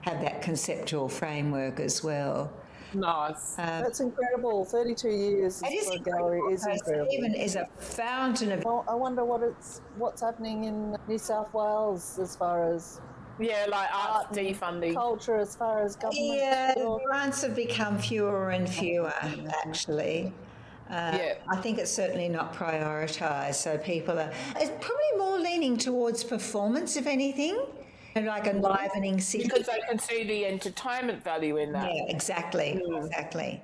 have that conceptual framework as well. Nice. That's incredible. 32 years for a gallery is incredible. Steven is a fountain of... Well, I wonder what's happening in New South Wales as far as... Yeah, like arts defunding. Culture as far as government. Yeah, grants have become fewer and fewer, actually. I think it's certainly not prioritised. So people are it's probably more leaning towards performance, if anything, and like enlivening city. Because they can see the entertainment value in that. Yeah, exactly, exactly.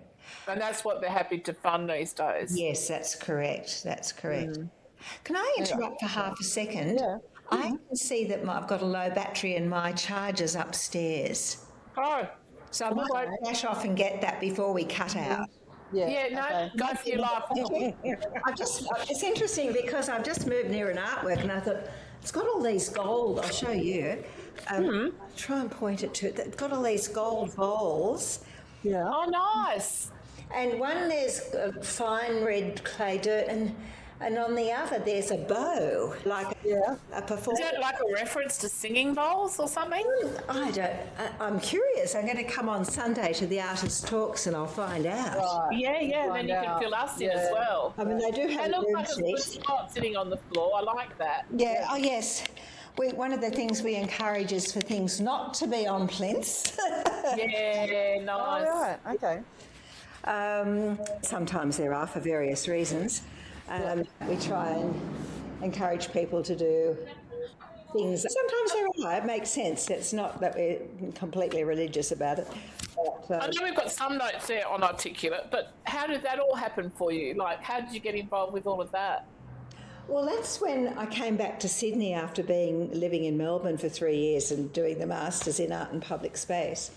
And that's what they're happy to fund these days. Yes, that's correct. That's correct. Can I interrupt for half a second? Yeah. I can see that I've got a low battery in my charger's upstairs. Oh, So I might dash off and get that before we cut out. yeah, no, go for your life. It's interesting because I've just moved near an artwork and I thought, it's got all these gold, I'll show you. Try and point it to it. It's got all these gold bowls. Yeah. Oh, nice. And one there's fine red clay dirt and on the other there's a bow, like a performance. Is that like a reference to singing bowls or something? I'm curious. I'm going to come on Sunday to the artist talks and I'll find out. Right. Yeah, then you can fill us in as well. I mean, they do have It a looks room like a good sheet. spot sitting on the floor. I like that. Yeah, oh yes. One of the things we encourage is for things not to be on plinths. Yeah, nice. All right. Okay. Sometimes there are for various reasons. We try and encourage people to do things. Sometimes there are. It makes sense. It's not that we're completely religious about it. But, I know we've got some notes there on Articulate, but how did that all happen for you? Like, how did you get involved with all of that? well, that's when I came back to Sydney after living in Melbourne for 3 years and doing the Masters in Art and Public Space.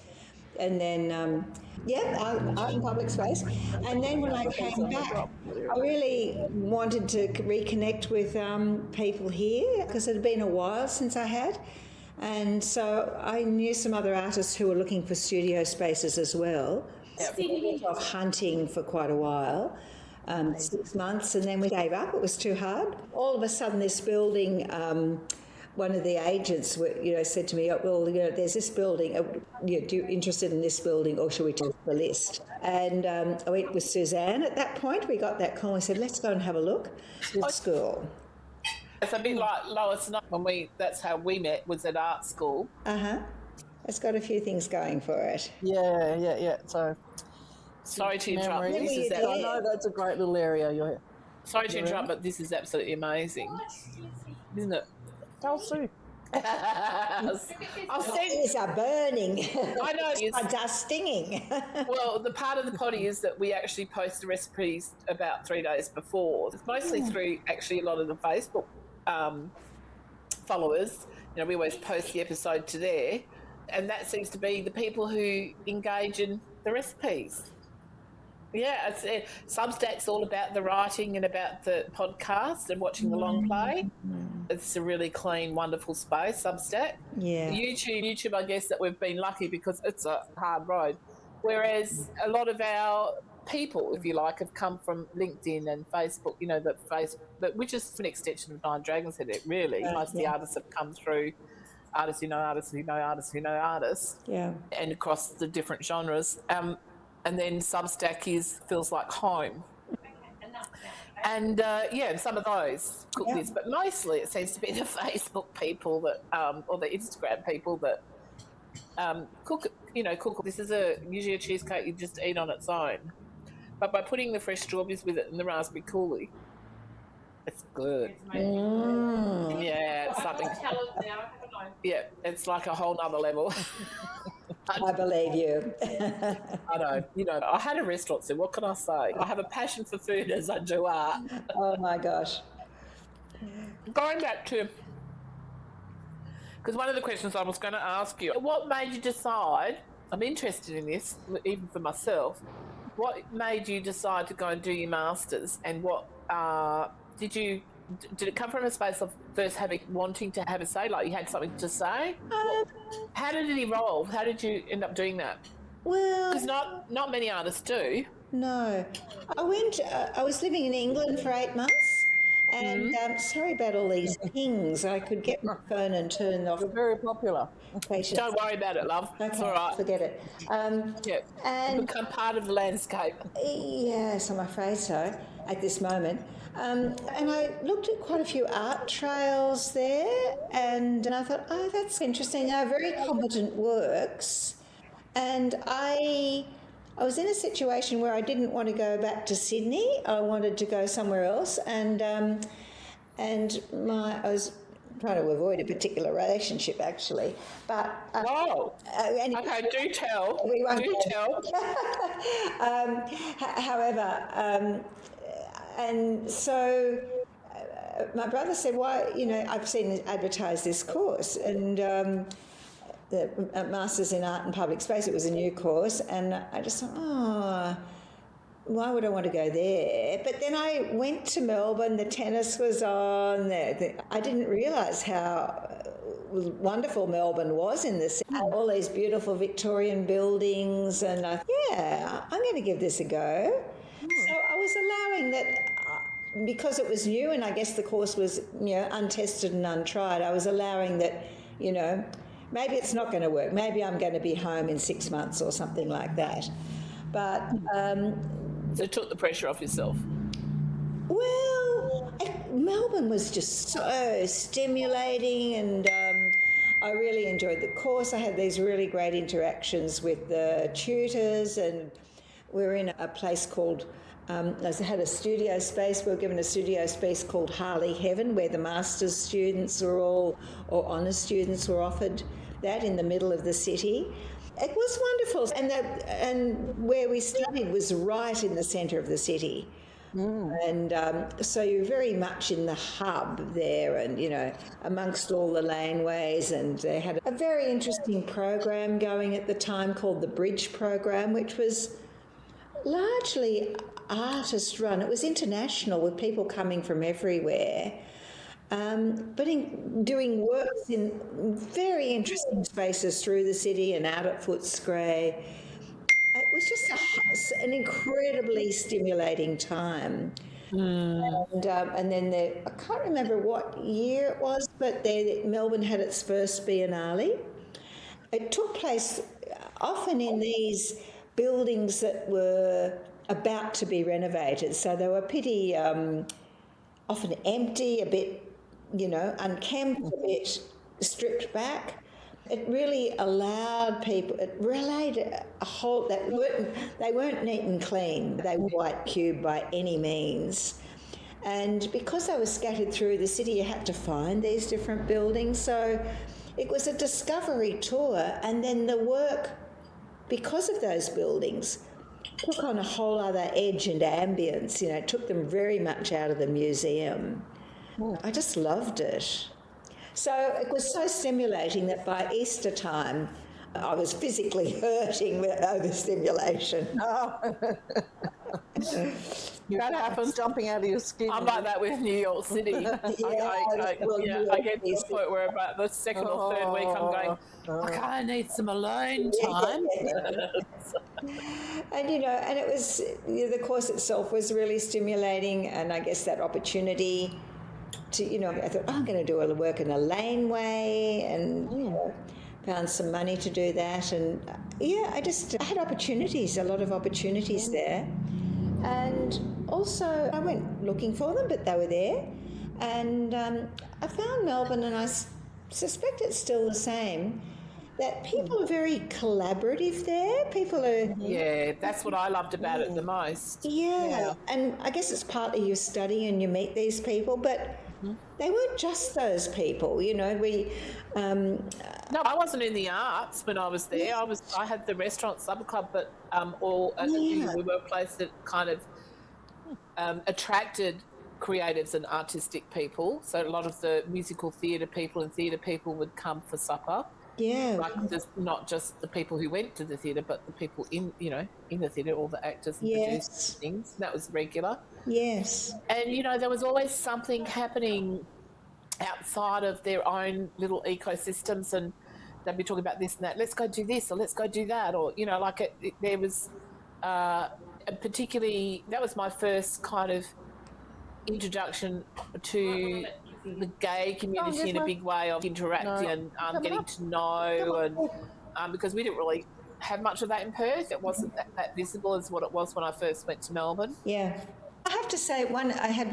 And then, art and public space. And then when I came back, I really wanted to reconnect with people here because it had been a while since I had. And so I knew some other artists who were looking for studio spaces as well. We went off hunting for quite a while, 6 months, and then we gave up. It was too hard. All of a sudden, this building... one of the agents, said to me, there's this building. You interested in this building, or should we take the list? And I went with Suzanne. At that point, we got that call. We said, let's go and have a look. It's school. It's a bit like Lois and I, that's how we met, was at art school. It's got a few things going for it. Yeah. So, sorry to interrupt. I know that's a great little area. Sorry to interrupt, but this is absolutely amazing, isn't it? Tell Sue. I'll send. Things are burning. I know. Are dust stinging. Well, the part of the potty is that we actually post the recipes about 3 days before. It's mostly through actually a lot of the Facebook followers. We always post the episode to there, and that seems to be the people who engage in the recipes. Yeah, Substack's all about the writing and about the podcast and watching the long play. It's a really clean, wonderful space, Substack. Yeah. YouTube, I guess that we've been lucky because it's a hard road. Whereas a lot of our people, if you like, have come from LinkedIn and Facebook, which is an extension of Nine Dragons Head, really. Most of the artists have come through artists who know artists who know artists who know artists. Yeah. And across the different genres. And then Substack feels like home. And some of those cook this, but mostly it seems to be the Facebook people that, or the Instagram people that cook. This is usually a cheesecake you just eat on its own, but by putting the fresh strawberries with it and the raspberry coulis, it's good. Yeah, it's something. Yeah, it's like a whole nother level. I believe you. I know. I had a restaurant, so what can I say? I have a passion for food as I do art. Oh my gosh. Going back to, because one of the questions I was going to ask you, what made you decide, I'm interested in this, even for myself, what made you decide to go and do your Masters, and what did it come from a space of first wanting to have a say, like you had something to say? How did it evolve? How did you end up doing that? Well, Because not many artists do. no. I was living in England for 8 months, and sorry about all these pings. I could get my phone and turn off. You're very popular. Don't worry about it, love. Okay, It's all right. forget it. Yeah. And Become part of the landscape. yes, I'm afraid so at this moment. And I looked at quite a few art trails there, and I thought, oh, that's interesting. They're very competent works. And I I was in a situation where I didn't want to go back to Sydney. I wanted to go somewhere else, and I was trying to avoid a particular relationship, actually. But okay, do tell. We won't do tell. However, and so my brother said, "Why? I've seen advertised this course, and the Masters in Art and Public Space. It was a new course, and I just thought, why would I want to go there?" But then I went to Melbourne, the tennis was on, I didn't realise how wonderful Melbourne was in this, all these beautiful Victorian buildings, and I thought, I'm going to give this a go. So I was allowing that, because it was new and I guess the course was, untested and untried, I was allowing that, maybe it's not going to work, maybe I'm going to be home in 6 months or something like that. But so it took the pressure off yourself. Well, Melbourne was just so stimulating, and I really enjoyed the course. I had these really great interactions with the tutors, and we were in a place called, I had a studio space. We were given a studio space called Harley Heaven, where the master's students were or honours students were offered that in the middle of the city. It was wonderful, and where we studied was right in the centre of the city. And so you're very much in the hub there, and amongst all the laneways, and they had a very interesting program going at the time called the Bridge Program, which was largely artist run. It was international, with people coming from everywhere, but doing works in very interesting spaces through the city and out at Footscray. It was just an incredibly stimulating time. And then I can't remember what year it was, but Melbourne had its first Biennale. It took place often in these buildings that were about to be renovated, so they were pretty often empty, a bit, unkempt, a bit stripped back. It really allowed people, it relayed a whole, they weren't neat and clean, they were white cube by any means. And because they were scattered through the city, you had to find these different buildings. So it was a discovery tour, and then the work, because of those buildings, took on a whole other edge and ambience. It took them very much out of the museum. I just loved it. So it was so stimulating that by Easter time, I was physically hurting with overstimulation. That happens. Jumping out of your skin. I'm like that with New York City. I get to the point where about the second or third week I'm going, I need some alone time. And it was, the course itself was really stimulating, and I guess that opportunity to, I thought, I'm going to do all the work in a laneway, and found some money to do that. And I had opportunities, a lot of opportunities there. And also I went looking for them, but they were there. And I found Melbourne, and I suspect it's still the same, that people are very collaborative there. People are... Yeah, that's what I loved about it the most. Yeah. And I guess it's partly you study and you meet these people, but they weren't just those people, we... No, I wasn't in the arts when I was there. I had the restaurant sub club, but we were a place that kind of attracted creatives and artistic people. So a lot of the musical theatre people and theatre people would come for supper. Yeah. Like not just the people who went to the theatre, but the people in the theatre, all the actors and producers and things. That was regular. Yes. And, there was always something happening outside of their own little ecosystems, and they'd be talking about this and that. Let's go do this, or let's go do that, or, there was particularly, that was my first kind of introduction to the gay community in a big way of interacting and getting to know, and because we didn't really have much of that in Perth. It wasn't that visible as what it was when I first went to Melbourne. Yeah. I have to say, I had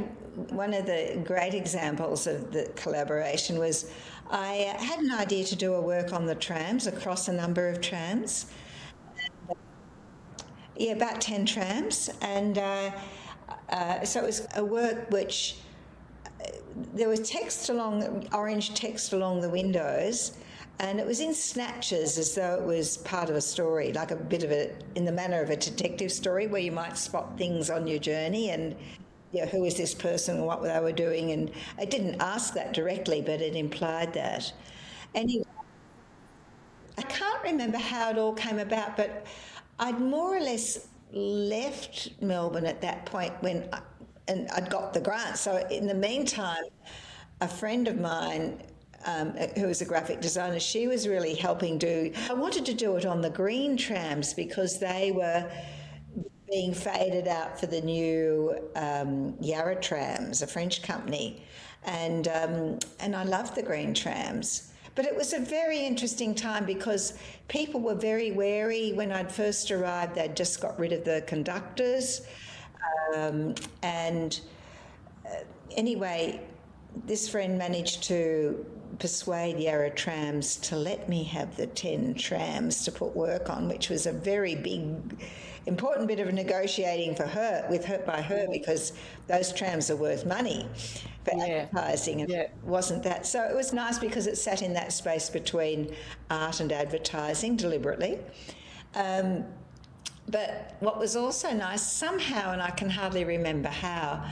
one of the great examples of the collaboration was I had an idea to do a work on the trams, across a number of trams. Yeah, about 10 trams. And so it was a work which there was orange text along the windows, and it was in snatches as though it was part of a story, like a bit of in the manner of a detective story where you might spot things on your journey and who is this person and what they were doing. And I didn't ask that directly, but it implied that. Anyway, I can't remember how it all came about, but I'd more or less left Melbourne at that point and I'd got the grant. So in the meantime, a friend of mine who was a graphic designer, she was really helping I wanted to do it on the green trams because they were being faded out for the new Yarra trams, a French company. And I loved the green trams. But it was a very interesting time because people were very wary. When I'd first arrived, they'd just got rid of the conductors. Anyway, this friend managed to persuade Yarra Trams to let me have the 10 trams to put work on, which was a very big, important bit of negotiating by her because those trams are worth money for advertising, and it wasn't that. So it was nice because it sat in that space between art and advertising deliberately. But what was also nice, somehow, and I can hardly remember how,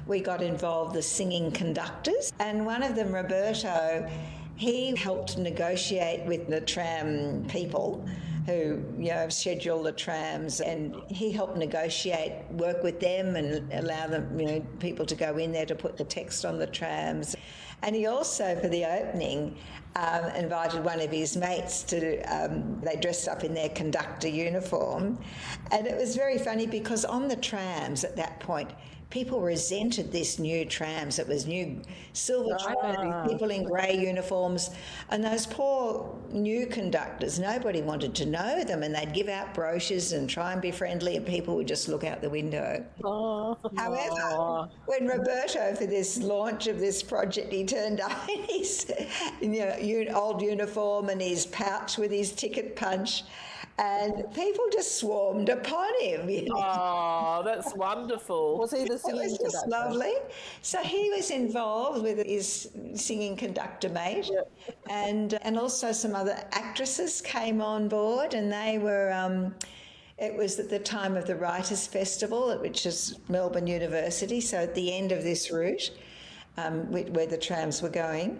we got involved, the singing conductors, and one of them, Roberto, he helped negotiate with the tram people who schedule the trams, and he helped work with them and allow them, people to go in there to put the text on the trams. And he also, for the opening, invited one of his mates they dressed up in their conductor uniform. And it was very funny because on the trams at that point, people resented this new trams. It was new silver trams, people in grey uniforms. And those poor new conductors, nobody wanted to know them, and they'd give out brochures and try and be friendly, and people would just look out the window. However, when Roberto, for this launch of this project, he turned up in his old uniform and his pouch with his ticket punch, and people just swarmed upon him. Oh, that's wonderful. Was he the singing conductor? It was just lovely. So he was involved with his singing conductor mate, and also some other actresses came on board, and they were. It was at the time of the Writers' Festival, which is Melbourne University, so at the end of this route, where the trams were going.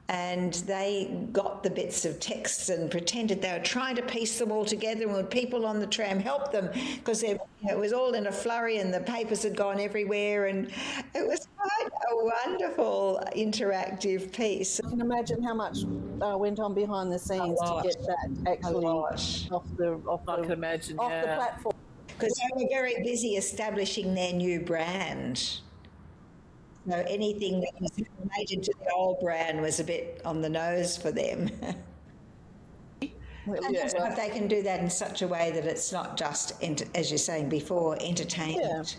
And they got the bits of text and pretended they were trying to piece them all together, and people on the tram helped them because it was all in a flurry and the papers had gone everywhere, and it was quite a wonderful interactive piece. I can imagine how much went on behind the scenes to get that actually off the platform. Because they were very busy establishing their new brand. So anything that was related to the old brand was a bit on the nose for them. If they can do that in such a way that it's not just, as you're saying before, entertainment.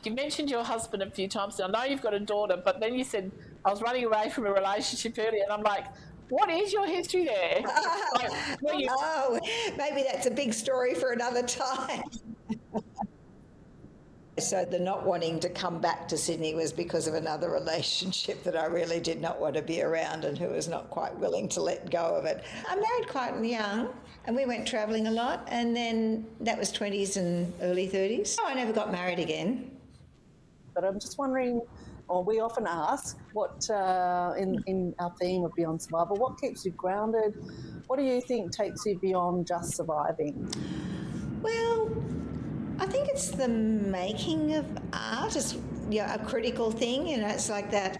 You mentioned your husband a few times. I know you've got a daughter, but then you said, I was running away from a relationship earlier, and I'm like, what is your history there? Maybe that's a big story for another time. So the not wanting to come back to Sydney was because of another relationship that I really did not want to be around, and who was not quite willing to let go of it. I married quite young, and we went travelling a lot, and then that was 20s and early 30s. So I never got married again. But I'm just wondering, or we often ask, what in our theme of Beyond Survival, what keeps you grounded? What do you think takes you beyond just surviving? Well, I think it's the making of art is a critical thing. It's like that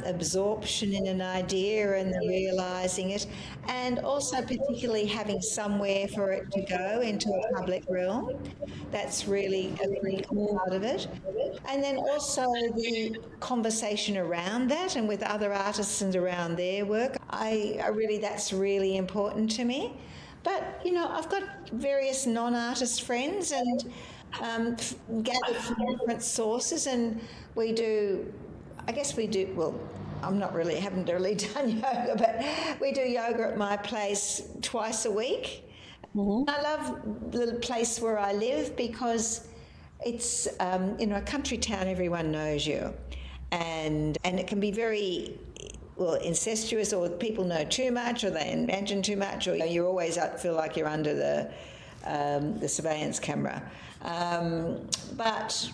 absorption in an idea and realising it, and also particularly having somewhere for it to go into a public realm. That's really a critical part of it. And then also the conversation around that and with other artists and around their work. I really, that's really important to me. But, I've got various non-artist friends and gathered from different sources, and we do, well, haven't really done yoga, but we do yoga at my place twice a week. I love the place where I live because it's, a country town, everyone knows you. And it can be very, incestuous, or people know too much, or they imagine too much, or you always feel like you're under the surveillance camera. But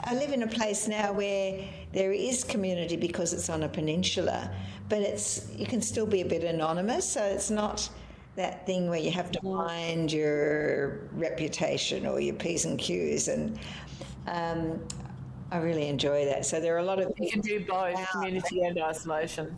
I live in a place now where there is community because it's on a peninsula, but you can still be a bit anonymous, so it's not that thing where you have to find your reputation or your P's and Q's, and I really enjoy that. So there are a lot of You can do both, community and isolation.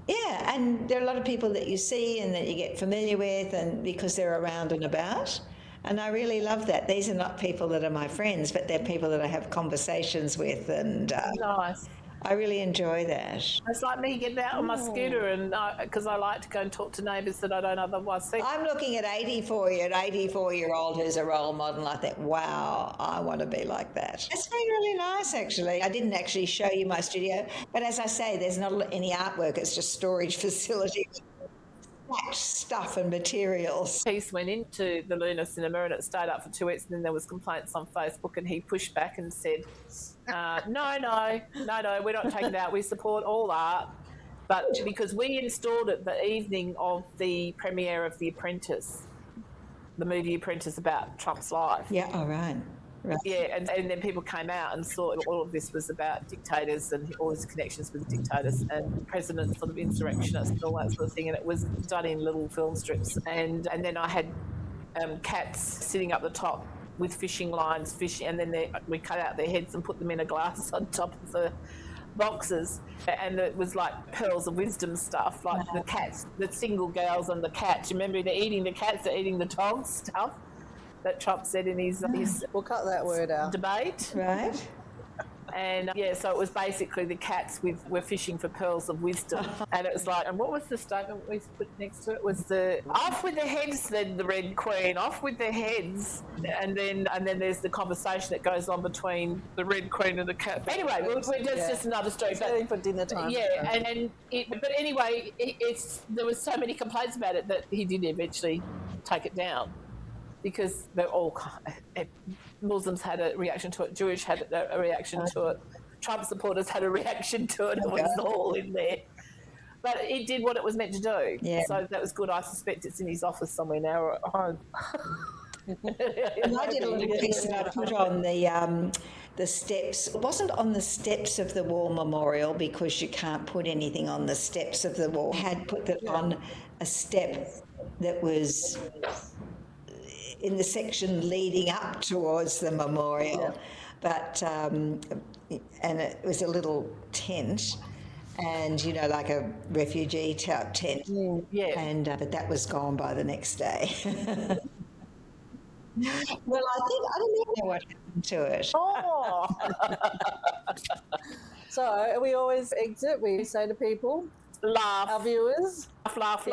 Yeah, and there are a lot of people that you see and that you get familiar with, and because they're around and about. And I really love that. These are not people that are my friends, but they're people that I have conversations with, and Nice. I really enjoy that. It's like me getting out on my scooter, and because I like to go and talk to neighbours that I don't otherwise see. I'm looking at an 84-year-old who's a role model. I think, wow, I want to be like that. It's been really nice, actually. I didn't actually show you my studio, but as I say, there's not any artwork. It's just storage facility. Stuff and materials. Piece went into the Luna Cinema and it stayed up for 2 weeks, and then there was complaints on Facebook, and he pushed back and said, no, we're not taking it out. We support all art. But because we installed it the evening of the premiere of The Apprentice, the movie Apprentice about Trump's life. Yeah, all right. Right. Yeah, and then people came out and saw all of this was about dictators and all his connections with dictators and presidents, sort of insurrectionists and all that sort of thing. And it was done in little film strips. And then I had cats sitting up the top with fishing lines, fishing, and then we cut out their heads and put them in a glass on top of the boxes. And it was like pearls of wisdom stuff, like the cats, the single girls and the cats. Remember, they're eating the cats, they're eating the dogs stuff that Trump said in his We'll cut that word out. Debate. Right. And so it was basically the cats were fishing for pearls of wisdom. And it was like, and what was the statement we put next to it? Was the off with the heads, said the Red Queen, off with their heads. And then there's the conversation that goes on between the Red Queen and the cat. Anyway, that's just another story. It's going for dinner time. Yeah, but anyway, there was so many complaints about it that he did eventually take it down. Because they're all Muslims had a reaction to it, Jewish had a reaction to it, Trump supporters had a reaction to it. It was all in there, but it did what it was meant to do. Yeah. So that was good. I suspect it's in his office somewhere now or at home. And I did a little piece that I put on the steps. It wasn't on the steps of the war memorial because you can't put anything on the steps of the wall. I had put that on a step that was in the section leading up towards the memorial, but and it was a little tent, and like a refugee type tent, and but that was gone by the next day. Well, I don't know what happened to it. Oh. So we always exit. We say to people, laugh, our viewers, laugh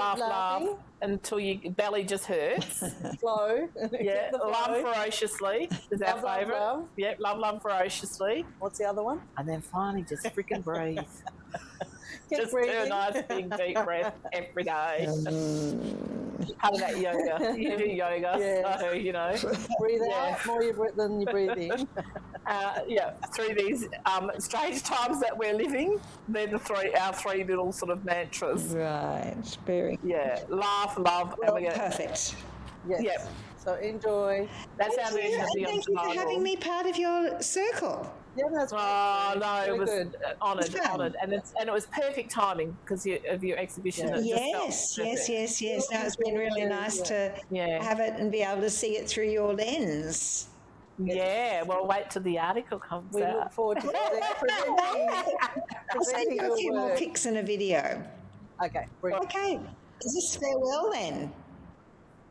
until your belly just hurts. Flow. Yeah, love ferociously is our favourite. Love. Yep, love ferociously. What's the other one? And then finally just freaking breathe. Just do a nice big deep breath every day. Part of that yoga. You do yoga, so Breathe out more than you breathe in. Through these strange times that we're living, they're our three little sort of mantras. Right, very. Yeah, laugh, love, well, perfect. Yes. Yep. So enjoy. That's our version of the Thank you for having me part of your circle. Yeah, that's it was good. honoured, and it was perfect timing because of your exhibition. Yes. No, it's been really nice to have it and be able to see it through your lens. Yeah, well, wait till the article comes we out. We look forward to presenting I'll send you a few more pics and a video. Okay, brilliant. Okay, is this farewell then?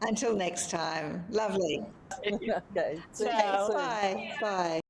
Until next time. Lovely. Okay. Bye. Bye.